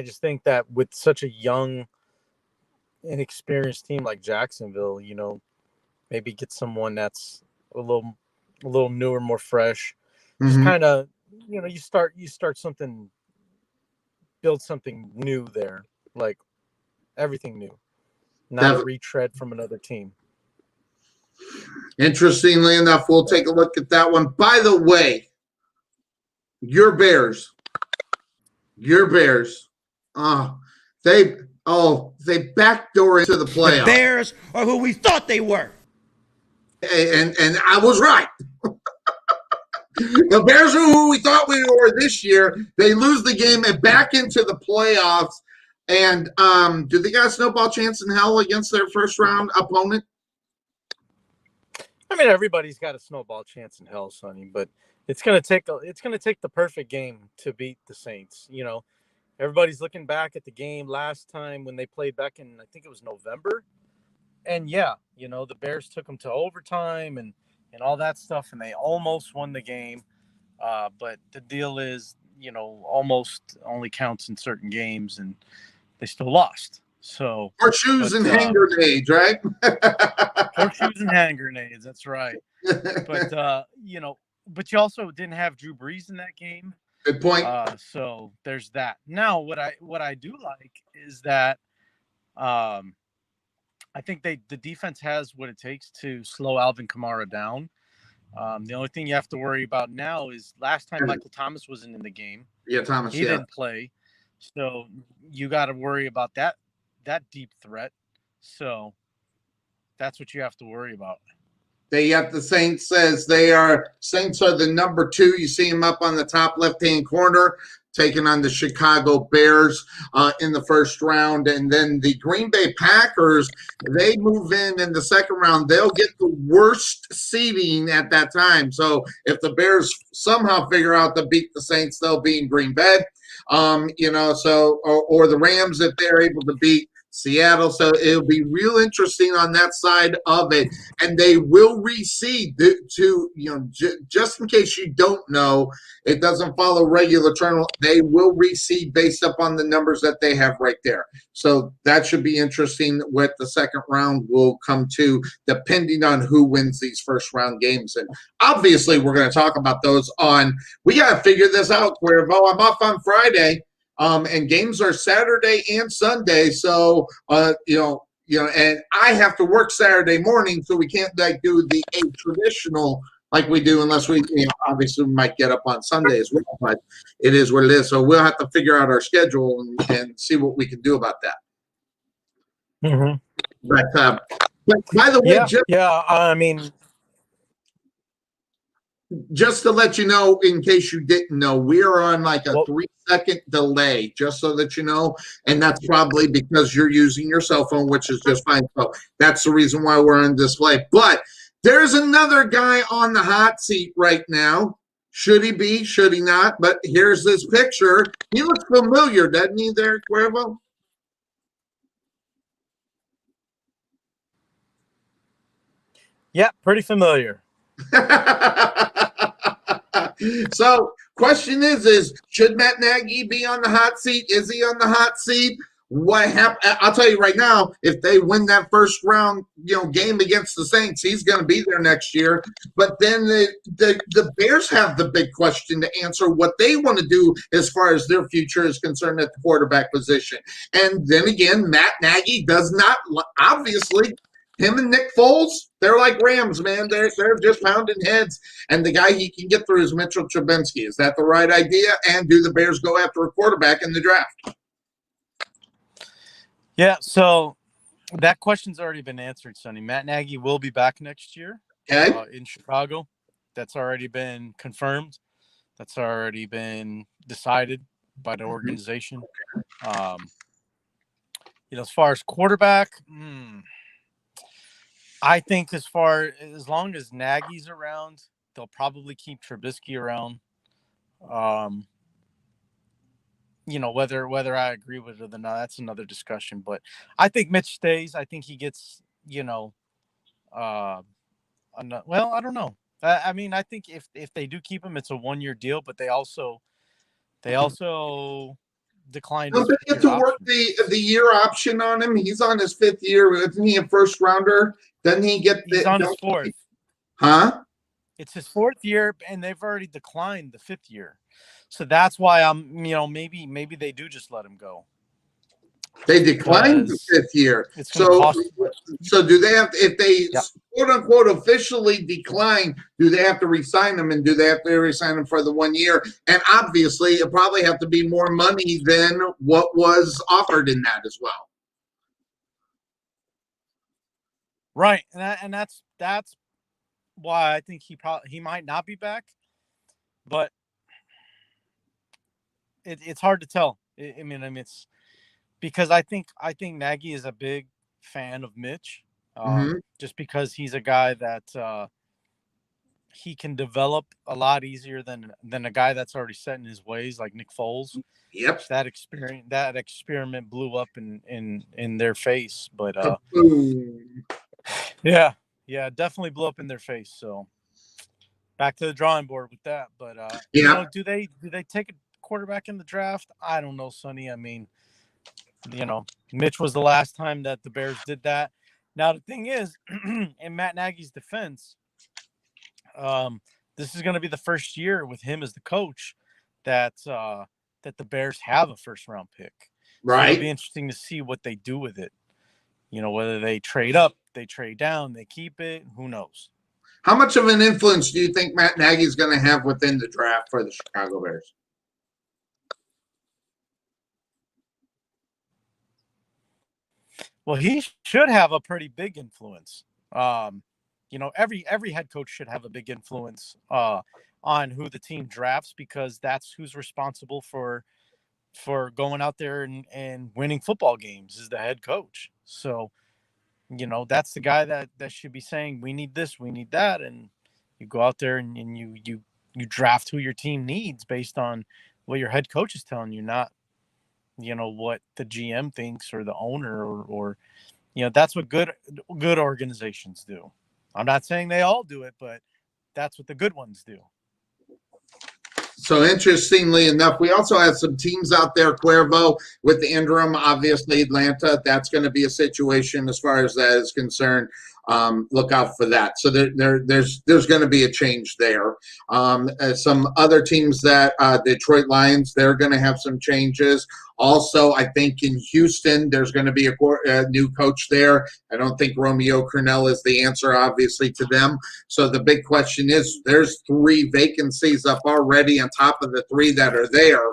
just think that with such a young, inexperienced team like Jacksonville, maybe get someone that's a little newer, more fresh. Just kind of, you start something, build something new there, like everything new, not a retread from another team. Interestingly enough, we'll take a look at that one. By the way, your Bears, they backdoor into the playoffs. The Bears are who we thought they were. And I was right. The Bears are who we thought we were this year. They lose the game and back into the playoffs. And do they got a snowball chance in hell against their first round opponent? I mean, everybody's got a snowball chance in hell, Sonny, but it's gonna take the perfect game to beat the Saints. Everybody's looking back at the game last time when they played back in, I think it was November, and the Bears took them to overtime and all that stuff, and they almost won the game. But the deal is, almost only counts in certain games, and they still lost. So horseshoes and hand grenades, right? Horseshoes and hand grenades. That's right. But but you also didn't have Drew Brees in that game. Good point. So there's that. Now, what I do like is that I think the defense has what it takes to slow Alvin Kamara down. The only thing you have to worry about now is last time Michael Thomas wasn't in the game. Yeah, Thomas. He didn't play, so you got to worry about that deep threat. So that's what you have to worry about. They got the Saints Saints are the number 2. You see them up on the top left-hand corner, taking on the Chicago Bears in the first round. And then the Green Bay Packers, they move in the second round. They'll get the worst seeding at that time. So if the Bears somehow figure out to beat the Saints, they'll be in Green Bay. Or the Rams if they're able to beat Seattle. So it'll be real interesting on that side of it. And they will reseed just in case you don't know, it doesn't follow regular turn. They will reseed based upon the numbers that they have right there. So that should be interesting what the second round will come to, depending on who wins these first round games. And obviously we're going to talk about those we got to figure this out, Cuervo. I'm off on Friday. And games are Saturday and Sunday. So, and I have to work Saturday morning, so we can't do the traditional like we do unless we, obviously we might get up on Sunday as well, but it is what it is. So we'll have to figure out our schedule and see what we can do about that. Mm-hmm. But by the way, just to let you know, in case you didn't know, we are on like a 3-second delay, just so that you know. And that's probably because you're using your cell phone, which is just fine. So that's the reason why we're on display. But there's another guy on the hot seat right now. Should he be? Should he not? But here's this picture. He looks familiar, doesn't he, there, Cuervo? Yeah, pretty familiar. So, question is should Matt Nagy be on the hot seat? Is he on the hot seat? What happened? I'll tell you right now, if they win that first round, game against the Saints, he's going to be there next year. But then the Bears have the big question to answer what they want to do as far as their future is concerned at the quarterback position. And then again, Matt Nagy does not, obviously, him and Nick Foles, they're like Rams, man. They're just pounding heads. And the guy he can get through is Mitchell Trubisky. Is that the right idea? And do the Bears go after a quarterback in the draft? Yeah, so that question's already been answered, Sonny. Matt Nagy will be back next year in Chicago. That's already been confirmed. That's already been decided by the organization. As far as quarterback, I think as long as Nagy's around, they'll probably keep Trubisky around. Whether I agree with it or not, that's another discussion. But I think Mitch stays. I think he gets, I don't know. I think if they do keep him, it's a 1-year deal, but they also declined. Don't they get to work the year option on him? He's on his 5th year. Isn't he a first rounder? Doesn't he get He's on his 4th. Huh? It's his 4th year, and they've already declined the 5th year. So that's why I'm, maybe they do just let him go. They declined the 5th year. So do they have to, if they quote unquote officially decline, do they have to re-sign them, and do they have to re-sign them for the 1 year? And obviously it probably have to be more money than what was offered in that as well. Right. And that's why I think he might not be back, but it's hard to tell. It's because I think Nagy is a big fan of Mitch, just because he's a guy that he can develop a lot easier than a guy that's already set in his ways, like Nick Foles. Yep. That experiment blew up in their face, but yeah, definitely blew up in their face. So back to the drawing board with that. But do they take a quarterback in the draft? I don't know, Sonny. Mitch was the last time that the Bears did that. Now the thing is, in Matt Nagy's defense, this is going to be the first year with him as the coach that the Bears have a first-round pick. Right. So it'll be interesting to see what they do with it. Whether they trade up, they trade down, they keep it. Who knows? How much of an influence do you think Matt Nagy is going to have within the draft for the Chicago Bears? Well, he should have a pretty big influence. Every head coach should have a big influence on who the team drafts, because that's who's responsible for going out there and winning football games, is the head coach. So, that's the guy that should be saying, we need this, we need that. And you go out there and you draft who your team needs based on what your head coach is telling you, not what the GM thinks or the owner or that's what good organizations do. I'm not saying they all do it, but that's what the good ones do. So interestingly enough, we also have some teams out there, Cuervo, with the interim, obviously Atlanta. That's going to be a situation as far as that is concerned. look out for that. So there's going to be a change there. Some other teams that Detroit Lions, they're going to have some changes. Also, I think in Houston, there's going to be a new coach there. I don't think Romeo Crennel is the answer, obviously, to them. So the big question is, there's 3 vacancies up already on top of the 3 that are there.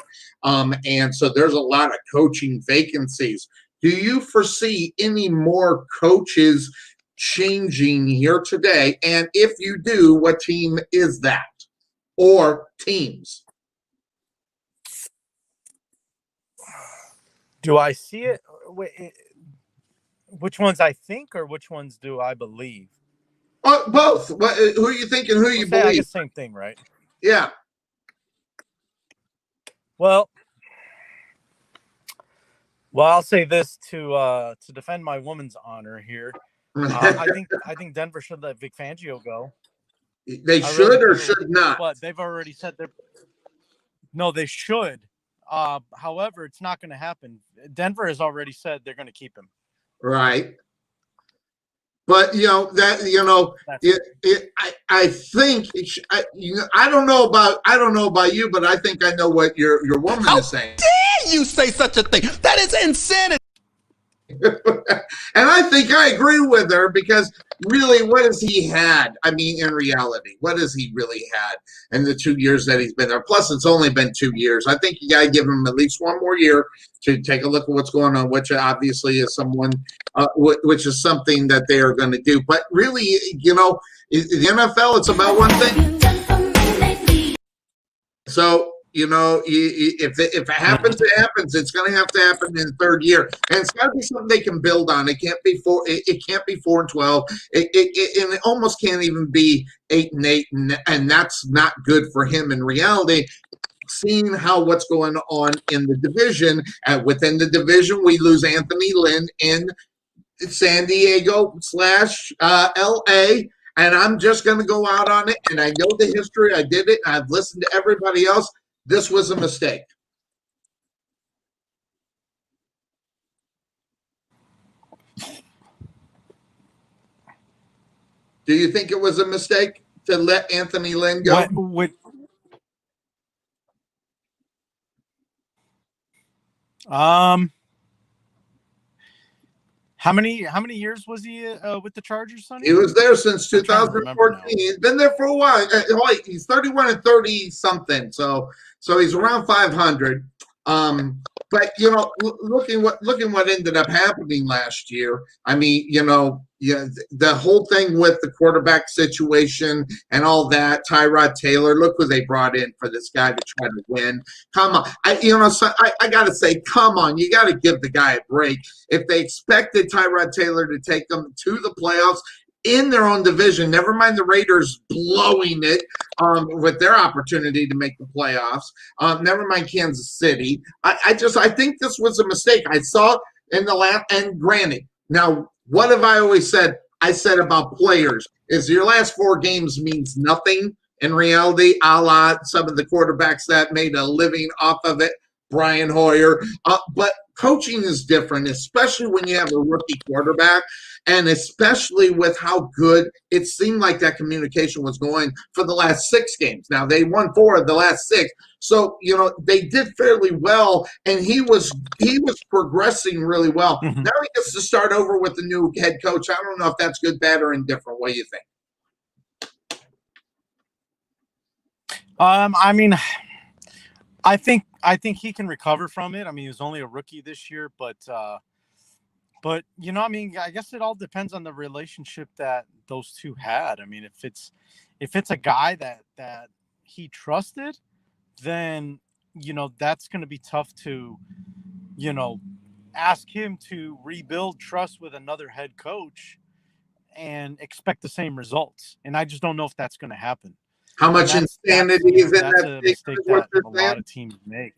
And so there's a lot of coaching vacancies. Do you foresee any more coaches changing here today? And if you do, what team is that? Or teams? Do I see it? Wait, which ones I think or which ones do I believe? Both. Who are you thinking? Who you believe? I guess same thing, right? Yeah. Well, I'll say this to defend my woman's honor here. I think Denver should let Vic Fangio go. They should or should not. But they've already said they should. However, it's not going to happen. Denver has already said they're going to keep him. Right. But I think I don't know about you, but I think I know what your woman is saying. How dare you say such a thing? That is insanity. And I think I agree with her, because really, what has he had? I mean, in reality, what has he really had in the 2 years that he's been there? Plus, it's only been 2 years. I think you got to give him at least one more year to take a look at what's going on, which obviously is which is something that they are going to do. But really, the NFL, it's about one thing. So, if it happens, it happens. It's going to have to happen in the 3rd year, and it's got to be something they can build on. It can't be 4. It can't be 4-12. And it almost can't even be 8-8, and that's not good for him in reality. Seeing what's going on in the division, within the division, we lose Anthony Lynn in San Diego / LA. And I'm just going to go out on it. And I know the history. I did it. I've listened to everybody else. This was a mistake. Do you think it was a mistake to let Anthony Lynn go? How many years was he with the Chargers, Sonny? He was there since 2014. He's been there for a while. He's 31 and 30 something, so he's around 500. But looking what ended up happening last year. I mean, the whole thing with the quarterback situation and all that. Tyrod Taylor, look who they brought in for this guy to try to win. Come on, I got to say, come on, you got to give the guy a break. If they expected Tyrod Taylor to take them to the playoffs in their own division, never mind the Raiders blowing it with their opportunity to make the playoffs. Never mind Kansas City. I think this was a mistake. I saw in the last, and granted, now what have I always said? I said about players is your last 4 games means nothing in reality, a la some of the quarterbacks that made a living off of it, Brian Hoyer. But coaching is different, especially when you have a rookie quarterback, and especially with how good it seemed like that communication was going for the last 6 games. Now, they won 4 of the last 6. So, they did fairly well, and he was progressing really well. Mm-hmm. Now he gets to start over with the new head coach. I don't know if that's good, bad, or indifferent. What do you think? I mean, I think he can recover from it. I mean, he was only a rookie this year, but I mean, I guess it all depends on the relationship that those two had. I mean, if it's a guy that he trusted, then that's going to be tough to ask him to rebuild trust with another head coach and expect the same results. And I just don't know if that's going to happen. How much insanity is in that? That's a mistake that a lot of teams make.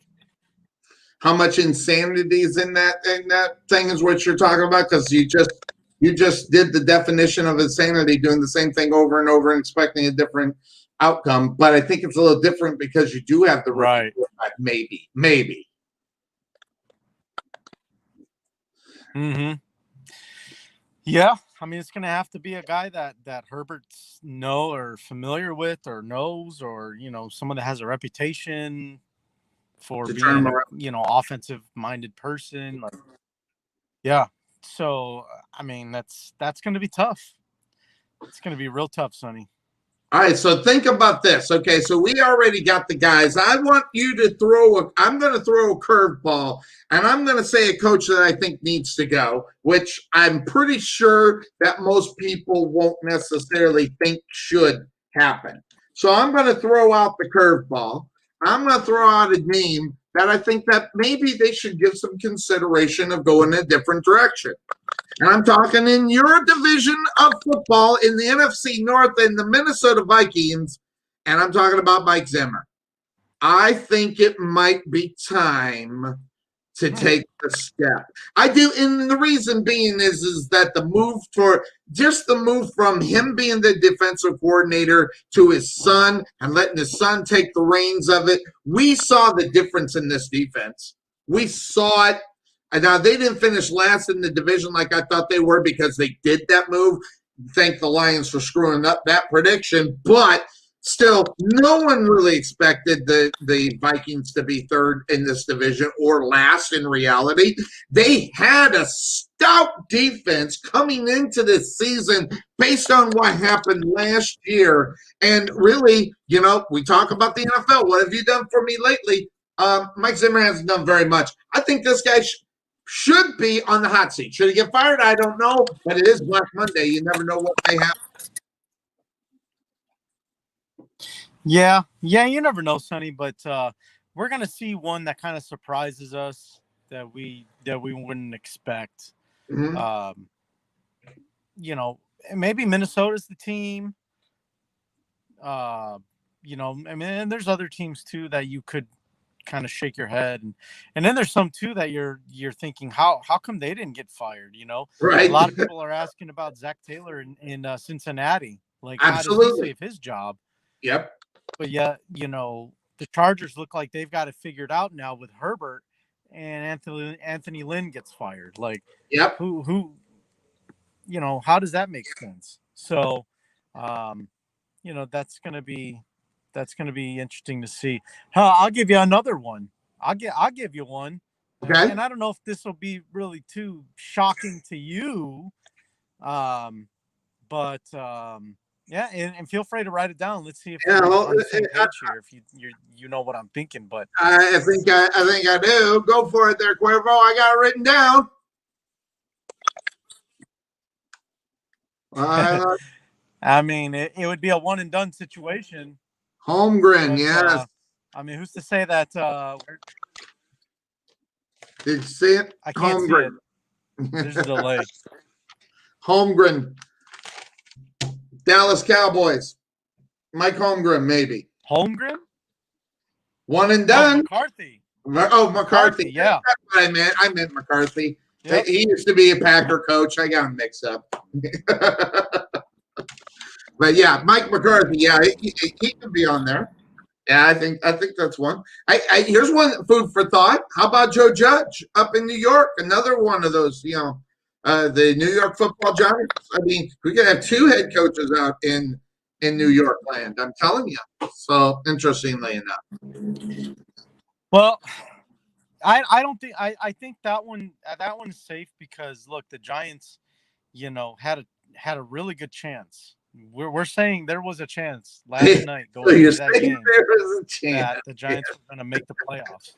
How much insanity is in that thing is what you're talking about, because you just did the definition of insanity, doing the same thing over and over and expecting a different outcome. But I think it's a little different because you do have the right. Maybe. Mm-hmm. Yeah, I mean, it's going to have to be a guy that Herbert's or familiar with or knows, or, someone that has a reputation for To turn being him a, around. offensive-minded person. Like, yeah. So, I mean, that's going to be tough. It's going to be real tough, Sonny. All right, so think about this. Okay, so we already got the guys. I want you to I'm going to throw a curveball, and I'm going to say a coach that I think needs to go, which I'm pretty sure that most people won't necessarily think should happen. So I'm going to throw out the curveball. I'm going to throw out a name that I think that maybe they should give some consideration of going a different direction. And I'm talking in your division of football in the NFC North and the Minnesota Vikings, and I'm talking about Mike Zimmer. I think it might be time to take the step. I do, and the reason being is that the move from him being the defensive coordinator to his son and letting his son take the reins of it, we saw the difference in this defense. We saw it. And now they didn't finish last in the division like I thought they were because they did that move. Thank the Lions for screwing up that prediction. But still, no one really expected the Vikings to be third in this division or last in reality. They had a stout defense coming into this season based on what happened last year. And really, we talk about the NFL. What have you done for me lately? Mike Zimmer hasn't done very much. I think this guy should be on the hot seat. Should he get fired? I don't know, but it is Black Monday. You never know what may happen. Yeah, you never know, Sonny, but we're going to see one that kind of surprises us that we wouldn't expect. Mm-hmm. Maybe Minnesota's the team. I mean, and there's other teams too that you could kind of shake your head, and then there's some too that you're thinking how come they didn't get fired? Right. A lot of people are asking about Zach Taylor in Cincinnati. Like, absolutely. How does he save his job? Yep. But yeah, the Chargers look like they've got it figured out now with Herbert, and Anthony Lynn gets fired. Like, yep. Who how does that make sense? So, that's going to be interesting to see. I'll give you another one. I'll give you one. Okay. And I don't know if this will be really too shocking to you. But yeah, and feel free to write it down. Let's see if we're on the same page here. If you know what I'm thinking, but I think I do. Go for it there, Cuervo. I got it written down. I mean, it would be a one and done situation. Holmgren, yes. I mean, who's to say that? Did you see it? I can't Holmgren. see it. There's a delay. Holmgren. Dallas Cowboys. Mike Holmgren, maybe. Holmgren? One and done. McCarthy. Oh, McCarthy. Yeah. That's what I meant. I meant McCarthy. Yep. He used to be a Packer coach. I got him mixed up. But yeah, Mike McCarthy. Yeah, he could be on there. Yeah, I think that's one. Here's one food for thought. How about Joe Judge up in New York? Another one of those, the New York Football Giants. I mean, we could have two head coaches out in New York land. I'm telling you. So interestingly enough. Well, I don't think I think that one is safe because look, the Giants, had a really good chance. We're saying there was a chance last night going into that game that the Giants were going to make the playoffs.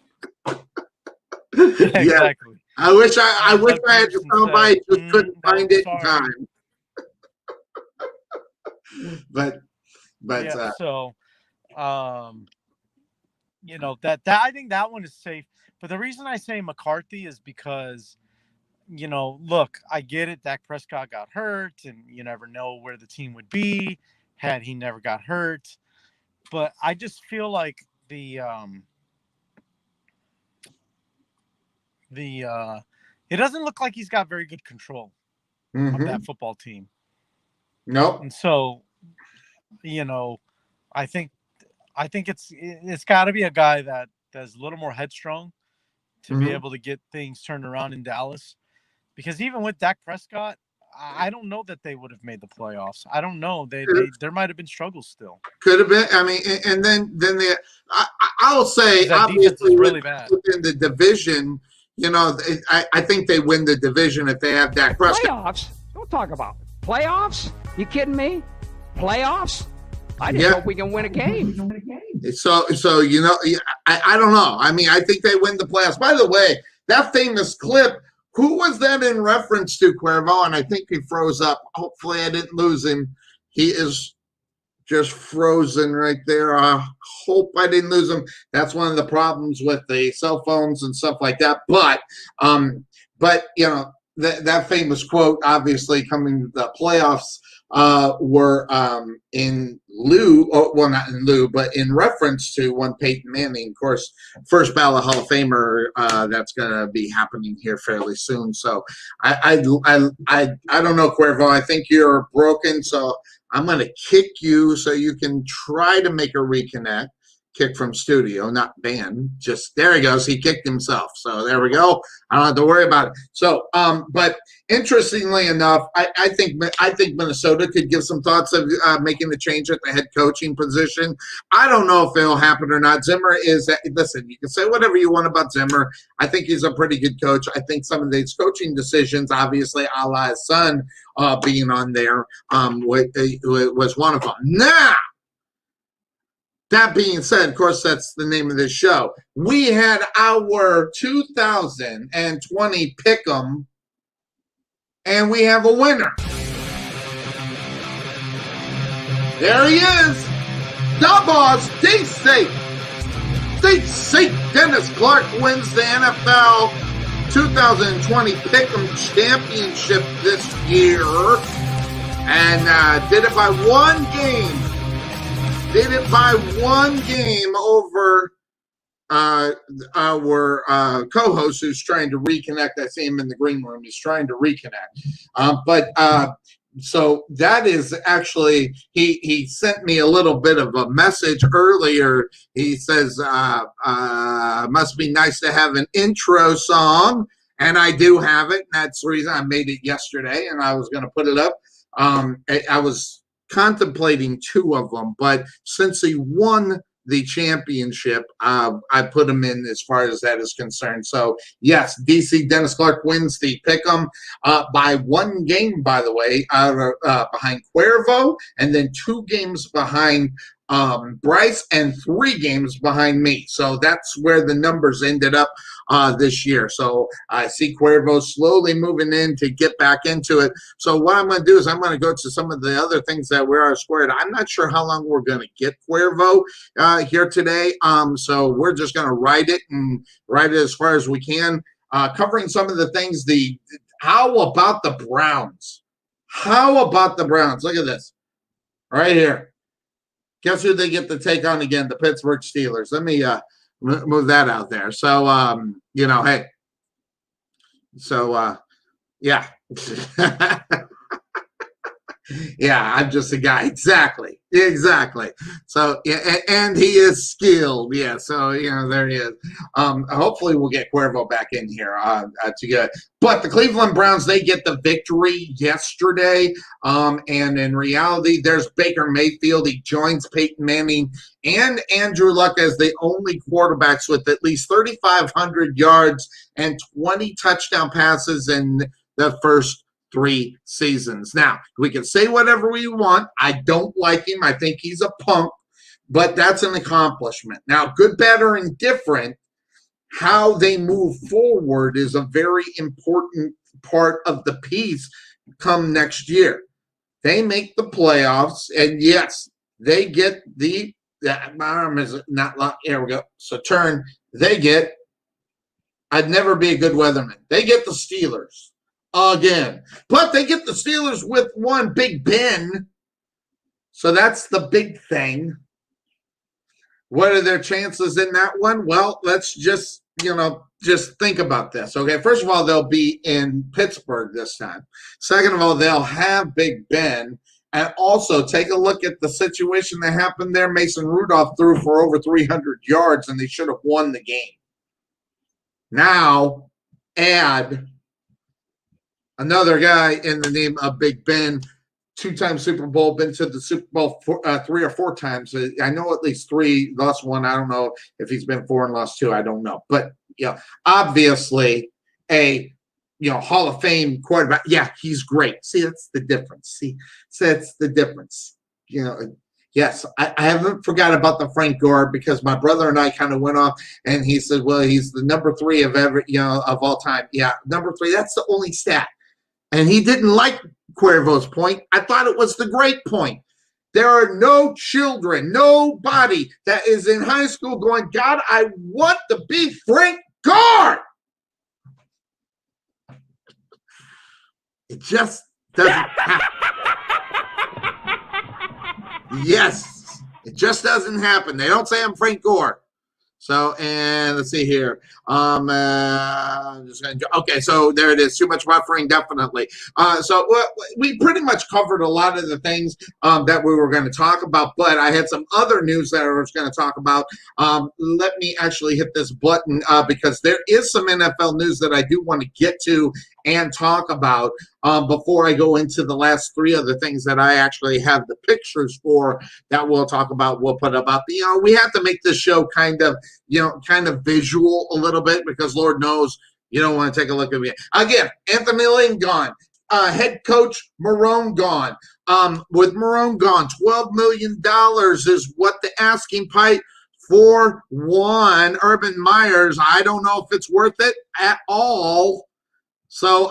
Exactly. I wish I had to come by, just couldn't find it in time. but yeah, so that I think that one is safe. But the reason I say McCarthy is because, look, I get it. Dak Prescott got hurt, and you never know where the team would be had he never got hurt. But I just feel like it doesn't look like he's got very good control of that football team. Nope. And so, I think it's got to be a guy that's a little more headstrong to be able to get things turned around in Dallas. Because even with Dak Prescott, I don't know that they would have made the playoffs. I don't know. There might have been struggles still. Could have been. I mean, and then I'll say That defense is really bad within the division. I think they win the division if they have Dak Prescott. Playoffs? Don't talk about it. Playoffs? You kidding me? Playoffs? I just hope we can win a game. So I don't know. I mean, I think they win the playoffs. By the way, that famous clip. Who was that in reference to, Cuervo? And I think he froze up. Hopefully, I didn't lose him. He is just frozen right there. I hope I didn't lose him. That's one of the problems with the cell phones and stuff like that. But that famous quote, obviously coming to the playoffs, were in lieu, not in lieu, but in reference to one Peyton Manning, of course, first ballot Hall of Famer. That's going to be happening here fairly soon. So I don't know, Cuervo. I think you're broken, so I'm going to kick you so you can try to make a reconnect. Kick from studio, not ban. Just there he goes. He kicked himself. So there we go. I don't have to worry about it. So, but interestingly enough, I think Minnesota could give some thoughts of making the change at the head coaching position. I don't know if it'll happen or not. Zimmer is. Listen, you can say whatever you want about Zimmer. I think he's a pretty good coach. I think some of these coaching decisions, obviously, a la his son being on there, was one of them. Now. That being said, of course, that's the name of this show. We had our 2020 Pick'em, and we have a winner. There he is. The boss, D-State. D-State Dennis Clark wins the NFL 2020 Pick'em Championship this year, and did it by one game. Did it by one game over our co-host who's trying to reconnect. I see him in the green room. He's trying to reconnect. So that is actually, he sent me a little bit of a message earlier. He says, must be nice to have an intro song. And I do have it. And that's the reason I made it yesterday. And I was going to put it up. I was contemplating two of them, but since he won the championship, I put him in as far as that is concerned. So yes, DC Dennis Clark wins the Pick'em by one game, by the way, behind Cuervo, and then 2 games behind Bryce, and 3 games behind me. So that's where the numbers ended up this year. So I see Cuervo slowly moving in to get back into it. So what I'm going to do is I'm going to go to some of the other things that we are squared. I'm not sure how long we're going to get Cuervo here today. So we're just going to write it as far as we can, covering some of the things. How about the Browns? How about the Browns? Look at this right here. Guess who they get to take on again? The Pittsburgh Steelers. Let me move that out there. So, hey. So, yeah. Yeah, I'm just a guy. Exactly. So, yeah, and he is skilled. Yeah, so, there he is. Hopefully we'll get Cuervo back in here to get. But the Cleveland Browns, they get the victory yesterday. And in reality, there's Baker Mayfield. He joins Peyton Manning and Andrew Luck as the only quarterbacks with at least 3,500 yards and 20 touchdown passes in the first 3 seasons. Now, we can say whatever we want. I don't like him. I think he's a punk, but that's an accomplishment. Now, good, bad, or indifferent, how they move forward is a very important part of the piece come next year. They make the playoffs, and yes, they get my arm is not locked. Here we go. So turn. They get, I'd never be a good weatherman. They get the Steelers again. But they get the Steelers with one Big Ben. So that's the big thing. What are their chances in that one? Well, let's just think about this. Okay, first of all, they'll be in Pittsburgh this time. Second of all, they'll have Big Ben. And also, take a look at the situation that happened there. Mason Rudolph threw for over 300 yards, and they should have won the game. Now, add another guy in the name of Big Ben, two-time Super Bowl, been to the Super Bowl 3 or 4 times. I know at least 3, lost 1. I don't know if he's been 4 and lost 2. I don't know. But, obviously a, Hall of Fame quarterback. Yeah, he's great. See, that's the difference. That's the difference. Yes, I haven't forgot about the Frank Gore, because my brother and I kind of went off, and he said, well, he's the number 3 of of all time. Yeah, number 3. That's the only stat. And he didn't like Cuervo's point. I thought it was the great point. There are no children, nobody that is in high school going, God, I want to be Frank Gore. It just doesn't happen. Yes, it just doesn't happen. They don't say I'm Frank Gore. So, and let's see here. Okay, so there it is. Too much buffering, definitely. So we pretty much covered a lot of the things that we were going to talk about, but I had some other news that I was going to talk about. Let me actually hit this button because there is some NFL news that I do want to get to and talk about before I go into the last 3 other things that I actually have the pictures for that we'll talk about. We'll put about we have to make this show kind of visual a little bit, because Lord knows you don't want to take a look at me. Again, Anthony Lynn gone. Head coach Marone gone. With Marone gone, $12 million is what the asking price for one Urban Myers. I don't know if it's worth it at all. So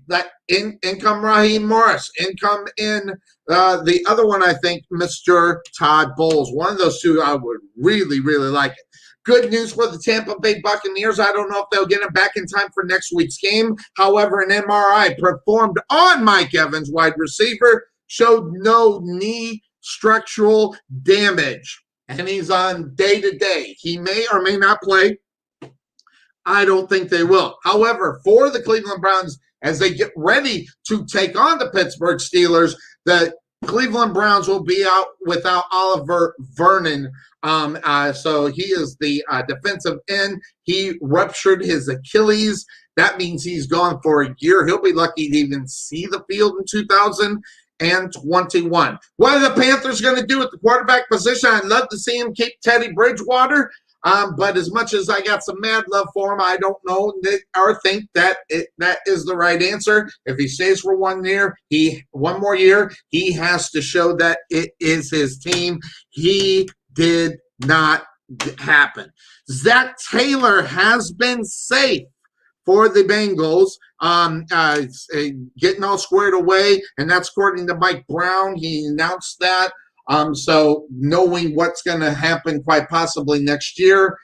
that income Raheem Morris, income in the other one, I think, Mr. Todd Bowles. One of those 2, I would really, really like it. Good news for the Tampa Bay Buccaneers. I don't know if they'll get him back in time for next week's game. However, an MRI performed on Mike Evans, wide receiver, showed no knee structural damage. And he's on day-to-day. He may or may not play. I don't think they will. However, for the Cleveland Browns, as they get ready to take on the Pittsburgh Steelers, the Cleveland Browns will be out without Oliver Vernon. So he is the defensive end. He ruptured his Achilles. That means he's gone for a year. He'll be lucky to even see the field in 2021. What are the Panthers going to do at the quarterback position? I'd love to see him keep Teddy Bridgewater. But as much as I got some mad love for him, I don't know or think that that is the right answer. If he stays for 1 more year, he has to show that it is his team. He did not happen. Zach Taylor has been safe for the Bengals, getting all squared away, and that's according to Mike Brown. He announced that. So knowing what's going to happen quite possibly next year,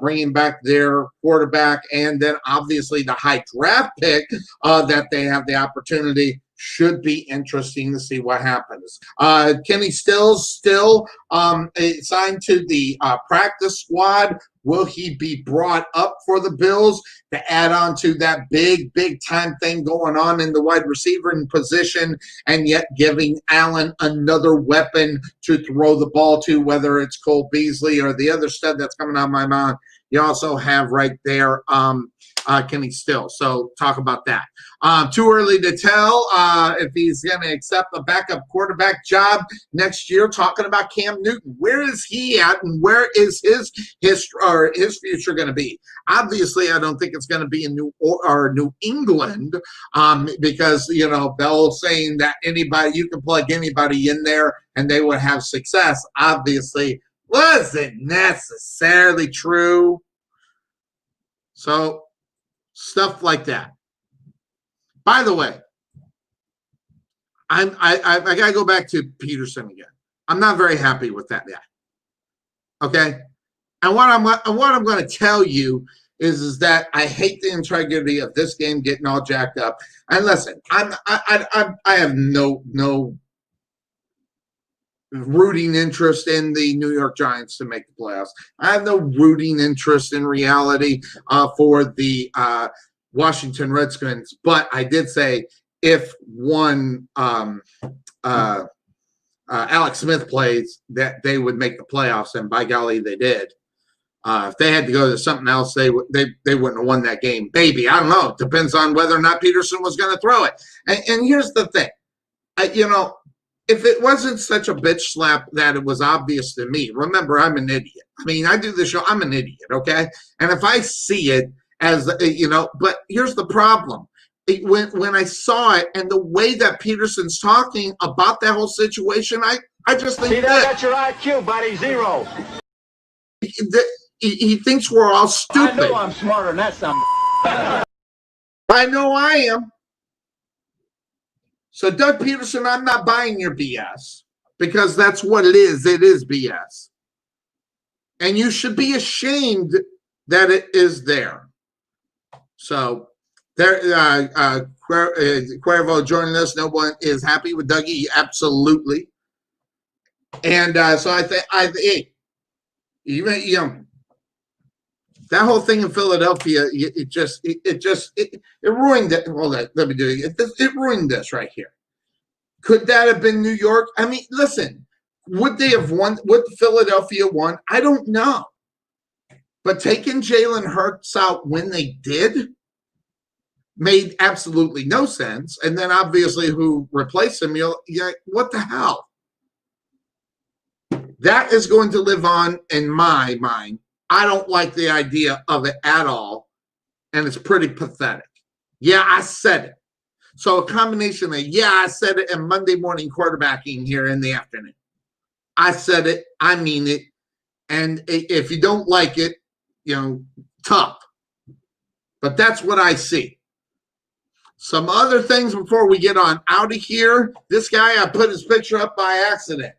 bringing back their quarterback, and then obviously the high draft pick that they have the opportunity, should be interesting to see what happens. Kenny Stills still signed to the practice squad. Will he be brought up for the Bills to add on to that big time thing going on in the wide receiver position, and yet giving Allen another weapon to throw the ball to, whether it's Cole Beasley or the other stud that's coming out of my mouth? You also have right there Kenny Stills. So talk about that. Too early to tell if he's going to accept a backup quarterback job next year. Talking about Cam Newton, where is he at, and where is his future going to be? Obviously, I don't think it's going to be in New England because Bell's saying that you can plug anybody in there and they would have success. Obviously, wasn't necessarily true. So stuff like that. By the way, I gotta go back to Peterson again. I'm not very happy with that guy. Okay, and what I'm going to tell you is that I hate the integrity of this game getting all jacked up. And listen, I have no rooting interest in the New York Giants to make the playoffs. I have no rooting interest in reality for the Washington Redskins. But I did say if one Alex Smith plays, that they would make the playoffs, and by golly, they did. If they had to go to something else, they wouldn't have won that game. Maybe, I don't know. It depends on whether or not Peterson was going to throw it. And here's the thing, if it wasn't such a bitch slap that it was obvious to me, remember, I'm an idiot. I mean, I do the show. I'm an idiot, okay? And if I see it as, but here's the problem. When I saw it and the way that Peterson's talking about that whole situation, I just think that's your IQ, buddy, 0. He thinks we're all stupid. I know I'm smarter than that some. I know I am. So, Doug Peterson, I'm not buying your BS because that's what it is. It is BS. And you should be ashamed that it is there. So, Cuervo joining us. No one is happy with Dougie. Absolutely. And so I think, that whole thing in Philadelphia, it ruined it. Hold on, let me do it. It ruined this right here. Could that have been New York? I mean, listen, would they have won? Would Philadelphia won? I don't know. But taking Jalen Hurts out when they did made absolutely no sense. And then obviously who replaced him, what the hell? That is going to live on in my mind. I don't like the idea of it at all, and it's pretty pathetic. Yeah, I said it. So a combination of, I said it, and Monday morning quarterbacking here in the afternoon. I said it. I mean it. And if you don't like it, tough. But that's what I see. Some other things before we get on out of here. This guy, I put his picture up by accident.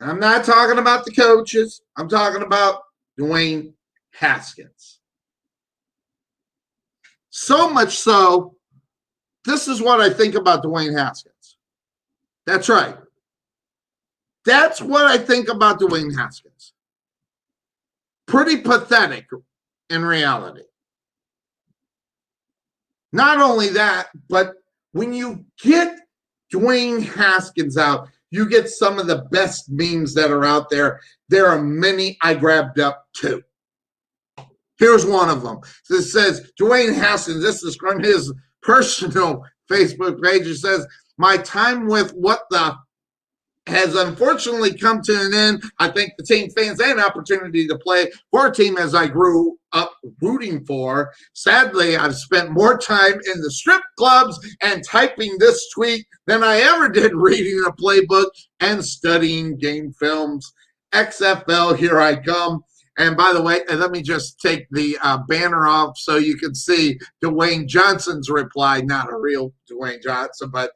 I'm not talking about the coaches. I'm talking about Dwayne Haskins. So much so, this is what I think about Dwayne Haskins. That's right. That's what I think about Dwayne Haskins. Pretty pathetic in reality. Not only that, but when you get Dwayne Haskins out, you get some of the best memes that are out there. There are many I grabbed up too. Here's one of them. It says, Dwayne Haskins, this is from his personal Facebook page. It says, my time with what the has unfortunately come to an end. I think the team fans had an opportunity to play for a team as I grew up rooting for. Sadly, I've spent more time in the strip clubs and typing this tweet than I ever did reading a playbook and studying game films. XFL, here I come. And by the way, let me just take the banner off so you can see Dwayne Johnson's reply, not a real Dwayne Johnson, but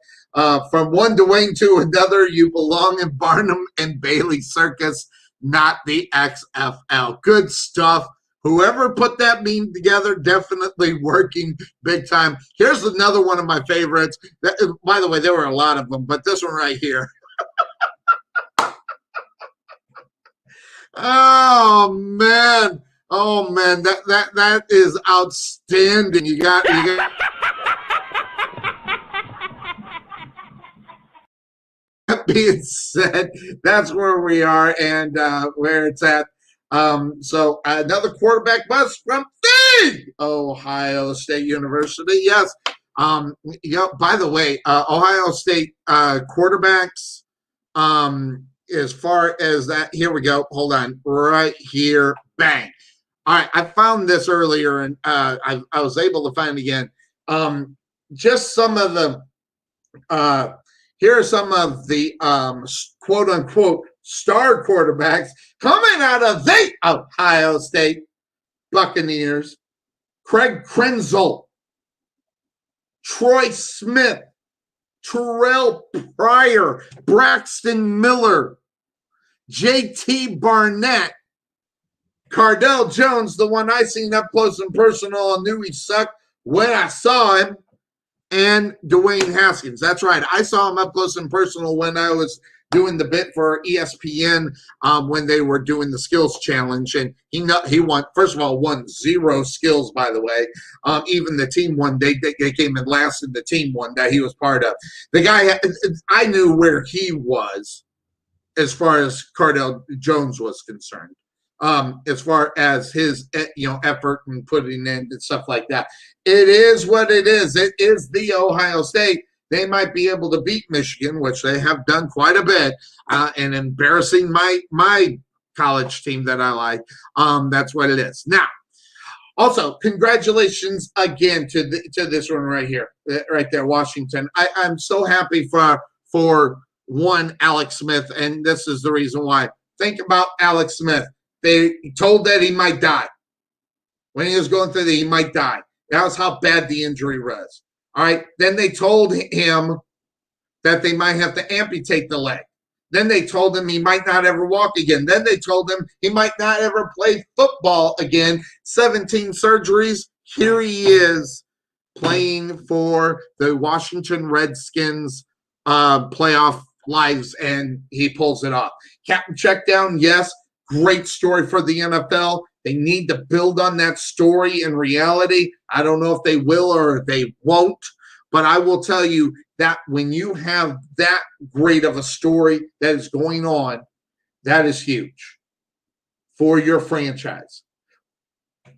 from one Dwayne to another, you belong in Barnum and Bailey Circus, not the XFL. Good stuff. Whoever put that meme together, definitely working big time. Here's another one of my favorites. By the way, there were a lot of them, but this one right here. Oh man, that is outstanding. You got That being said, that's where we are and where it's at. So another quarterback bust from the Ohio State University. Yes. By the way, Ohio State quarterbacks. As far as that, here we go. Hold on, right here, bang. All right, I found this earlier, and I was able to find it again. Just some of the. Here are some of the quote unquote star quarterbacks coming out of the Ohio State Buccaneers: Craig Krenzel, Troy Smith, Terrell Pryor, Braxton Miller, JT Barnett, Cardell Jones, the one I seen up close and personal and knew he sucked when I saw him, and Dwayne Haskins. That's right. I saw him up close and personal when I was doing the bit for ESPN when they were doing the skills challenge. And he won, first of all, won 0 skills, by the way. Even the team one, they came in last in the team one that he was part of. The guy, I knew where he was as far as Cardell Jones was concerned. as far as his effort and putting in and stuff like that. It is what it is. It is the Ohio State. They might be able to beat Michigan, which they have done quite a bit, and embarrassing my college team that I like. That's what it is. Now, also, congratulations again to this one right here, right there, Washington. I'm so happy for one, Alex Smith, and this is the reason why. Think about Alex Smith. They told that he might die. When he was going through he might die. That was how bad the injury was. All right. Then they told him that they might have to amputate the leg. Then they told him he might not ever walk again. Then they told him he might not ever play football again. 17 surgeries. Here he is playing for the Washington Redskins playoff lives, and he pulls it off. Captain Checkdown, yes, great story for the NFL. They need to build on that story in reality. I don't know if they will or they won't, but I will tell you that when you have that great of a story that is going on, that is huge for your franchise.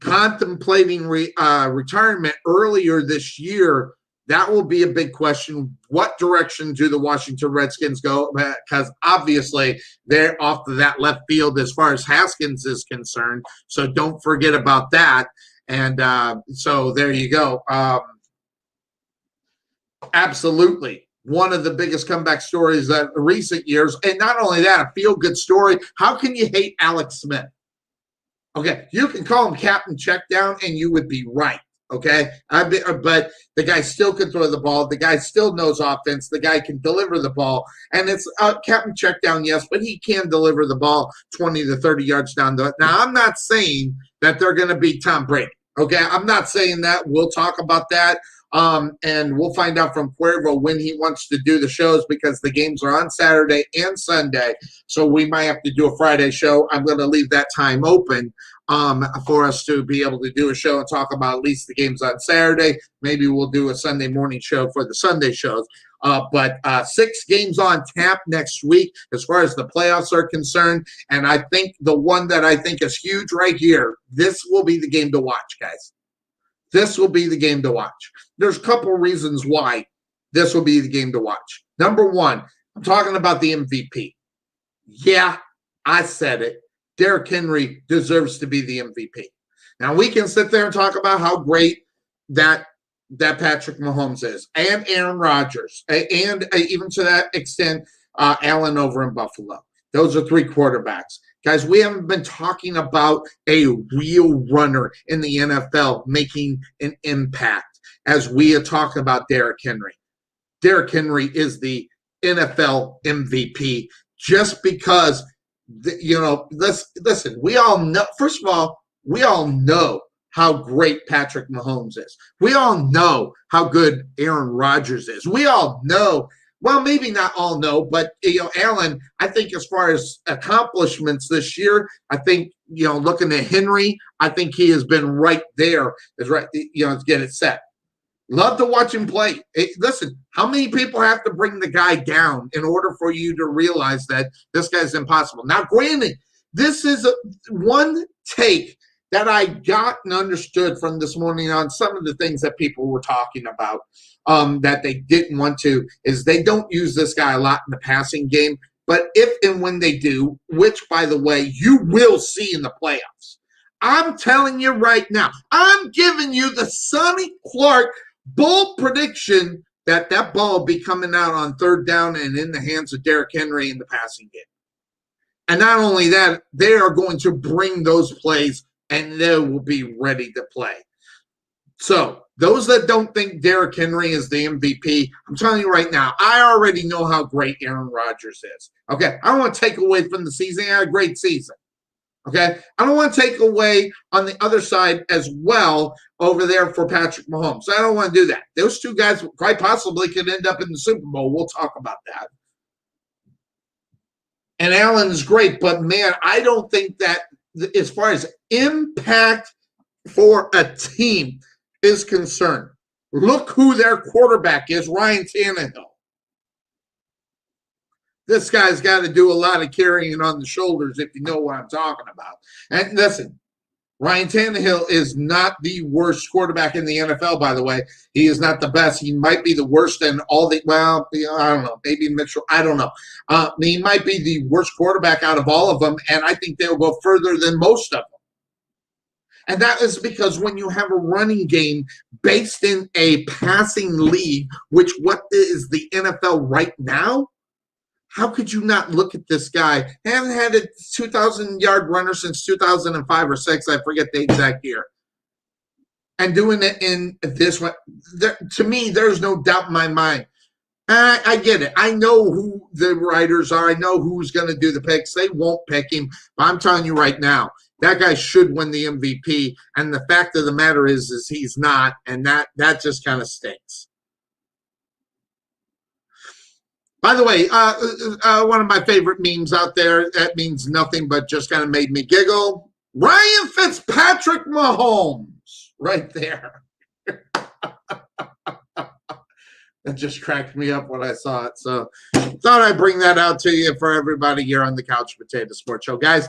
Contemplating retirement earlier this year, that will be a big question. What direction do the Washington Redskins go? Because obviously they're off to that left field as far as Haskins is concerned. So don't forget about that. And so there you go. Absolutely. One of the biggest comeback stories of recent years. And not only that, a feel-good story. How can you hate Alex Smith? Okay, you can call him Captain Checkdown, and you would be right. Okay, but the guy still can throw the ball. The guy still knows offense. The guy can deliver the ball. And it's Captain Checkdown, yes, but he can deliver the ball 20 to 30 yards down the. Now, I'm not saying that they're going to beat Tom Brady. Okay, I'm not saying that. We'll talk about that. And we'll find out from Cuervo when he wants to do the shows because the games are on Saturday and Sunday. So we might have to do a Friday show. I'm going to leave that time open for us to be able to do a show and talk about at least the games on Saturday. Maybe we'll do a Sunday morning show for the Sunday shows. But 6 games on tap next week as far as the playoffs are concerned. And I think the one that I think is huge right here, this will be the game to watch, guys. This will be the game to watch. There's a couple reasons why this will be the game to watch. Number one, I'm talking about the MVP. Yeah, I said it. Derrick Henry deserves to be the MVP. Now, we can sit there and talk about how great that Patrick Mahomes is, and Aaron Rodgers, and even to that extent, Allen over in Buffalo. Those are 3 quarterbacks. Guys, we haven't been talking about a real runner in the NFL making an impact as we are talking about Derrick Henry. Derrick Henry is the NFL MVP just because, listen, we all know, first of all, we all know how great Patrick Mahomes is. We all know how good Aaron Rodgers is. We all know. Well, maybe not all know, but, Allen, I think as far as accomplishments this year, I think, looking at Henry, I think he has been right there, to get it set. Love to watch him play. Listen, how many people have to bring the guy down in order for you to realize that this guy's impossible? Now, granted, this is one take that I got and understood from this morning on some of the things that people were talking about. That they didn't want to, is they don't use this guy a lot in the passing game. But if and when they do, which, by the way, you will see in the playoffs, I'm telling you right now, I'm giving you the Sonny Clark bold prediction that ball will be coming out on 3rd down and in the hands of Derrick Henry in the passing game. And not only that, they are going to bring those plays, and they will be ready to play. So, those that don't think Derrick Henry is the MVP, I'm telling you right now, I already know how great Aaron Rodgers is. Okay, I don't want to take away from the season. He had a great season. Okay, I don't want to take away on the other side as well over there for Patrick Mahomes. I don't want to do that. Those 2 guys quite possibly could end up in the Super Bowl. We'll talk about that. And Allen is great, but man, I don't think that as far as impact for a team is concerned, look who their quarterback is, Ryan Tannehill. This guy's got to do a lot of carrying on the shoulders, if you know what I'm talking about. And listen, Ryan Tannehill is not the worst quarterback in the NFL, by the way. He is not the best. He might be the worst in all the, well, I don't know, maybe Mitchell, I don't know. He might be the worst quarterback out of all of them, and I think they'll go further than most of them. And that is because when you have a running game based in a passing league, which what is the NFL right now, how could you not look at this guy? Haven't had a 2,000-yard runner since 2005 or 6. I forget the exact year. And doing it in this way, to me, there's no doubt in my mind. I get it. I know who the writers are. I know who's going to do the picks. They won't pick him. But I'm telling you right now, that guy should win the MVP. And the fact of the matter is he's not. And that just kind of stinks. By the way, one of my favorite memes out there, that means nothing but just kind of made me giggle. Ryan Fitzpatrick Mahomes, right there. That just cracked me up when I saw it. So thought I'd bring that out to you for everybody here on the Couch Potato Sports Show. Guys,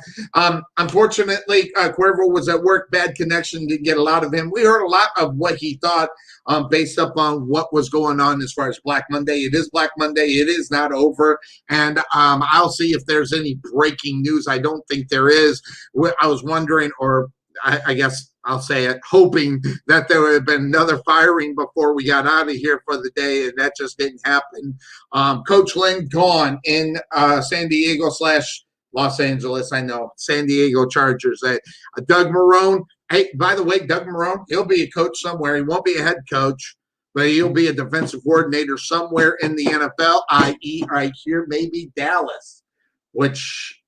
unfortunately, Cuervo was at work. Bad connection. Didn't get a lot of him. We heard a lot of what he thought based upon what was going on as far as Black Monday. It is Black Monday. It is not over. And I'll see if there's any breaking news. I don't think there is. I was wondering, or I guess I'll say it, hoping that there would have been another firing before we got out of here for the day, and that just didn't happen. Coach Lynn gone in San Diego / Los Angeles. I know, San Diego Chargers. Doug Marrone. Hey, by the way, Doug Marrone, he'll be a coach somewhere. He won't be a head coach, but he'll be a defensive coordinator somewhere in the NFL, i.e., right here, maybe Dallas, which,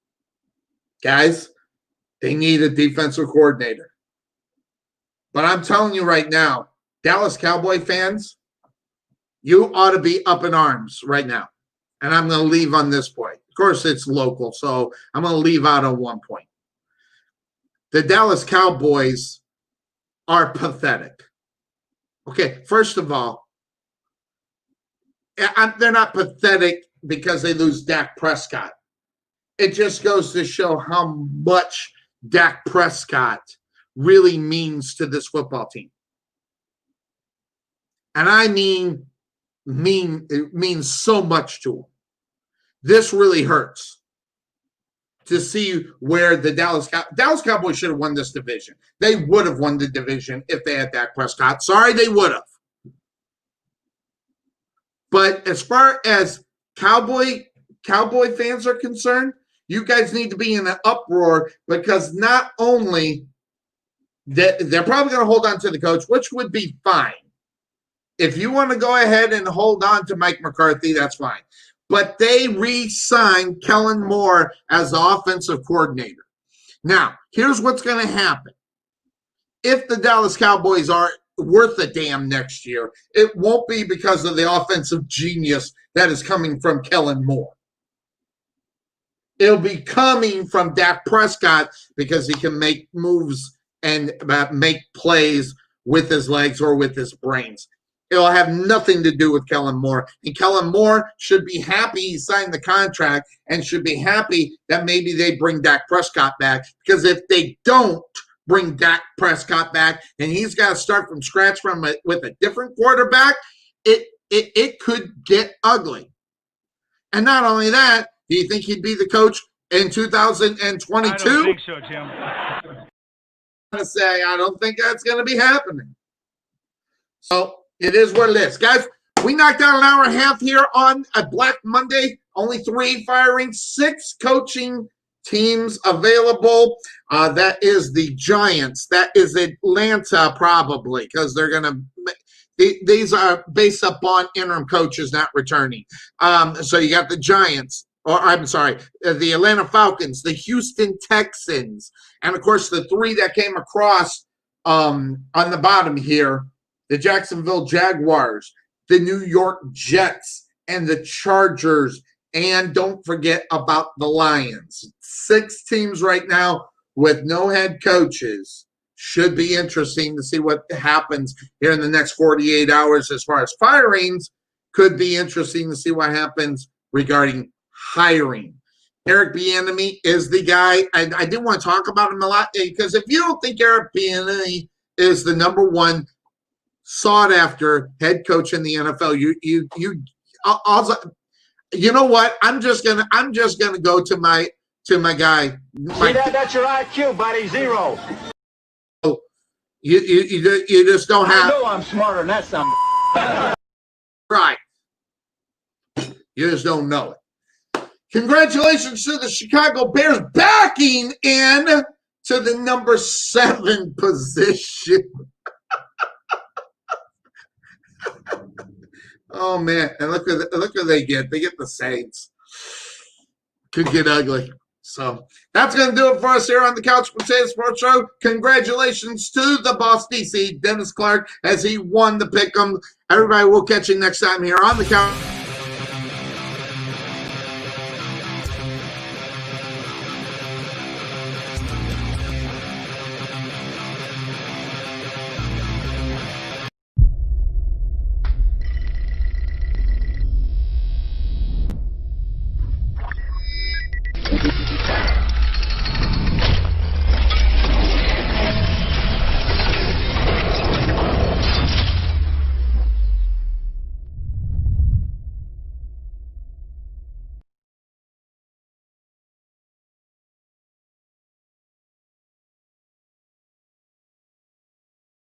guys, they need a defensive coordinator. But I'm telling you right now, Dallas Cowboy fans, you ought to be up in arms right now. And I'm going to leave on this point. Of course, it's local, so I'm going to leave out on one point. The Dallas Cowboys are pathetic. Okay, first of all, they're not pathetic because they lose Dak Prescott. It just goes to show how much Dak Prescott really means to this football team. And I mean it means so much to them. This really hurts to see where the Dallas Cowboys should have won this division. They would have won the division if they had Dak Prescott. Sorry, they would have. But as far as Cowboy fans are concerned, you guys need to be in an uproar because not only they're probably going to hold on to the coach, which would be fine. If you want to go ahead and hold on to Mike McCarthy, that's fine. But they re-signed Kellen Moore as the offensive coordinator. Now, here's what's going to happen. If the Dallas Cowboys are worth a damn next year, it won't be because of the offensive genius that is coming from Kellen Moore. It'll be coming from Dak Prescott because he can make moves and make plays with his legs or with his brains. It'll have nothing to do with Kellen Moore. And Kellen Moore should be happy he signed the contract and should be happy that maybe they bring Dak Prescott back. Because if they don't bring Dak Prescott back and he's got to start from scratch with a different quarterback, it could get ugly. And not only that, do you think he'd be the coach in 2022? I don't think so, Tim. I don't think that's going to be happening. So it is what it is. Guys, we knocked out an hour and a half here on a Black Monday. Only 3 firings, 6 coaching teams available. That is the Giants. That is Atlanta probably because they're going to – these are based upon interim coaches not returning. So you got the Giants. Or I'm sorry, the Atlanta Falcons, the Houston Texans, and, of course, the 3 that came across on the bottom here, the Jacksonville Jaguars, the New York Jets, and the Chargers, and don't forget about the Lions. 6 teams right now with no head coaches. Should be interesting to see what happens here in the next 48 hours as far as firings. Could be interesting to see what happens regarding hiring. Eric Bieniemy is the guy. I didn't want to talk about him a lot because if you don't think Eric Bieniemy is the number one sought after head coach in the NFL, you know what? I'm just gonna go to my guy. That's your IQ, buddy. 0. You just don't have. I know I'm smarter than that son. Right. You just don't know it. Congratulations to the Chicago Bears backing in to the number 7 position. Oh man! And look what they get. They get the Saints. Could get ugly. So that's going to do it for us here on the Couch Potato Sports Show. Congratulations to the boss DC, Dennis Clark, as he won the pick'em. Everybody, we'll catch you next time here on the Couch.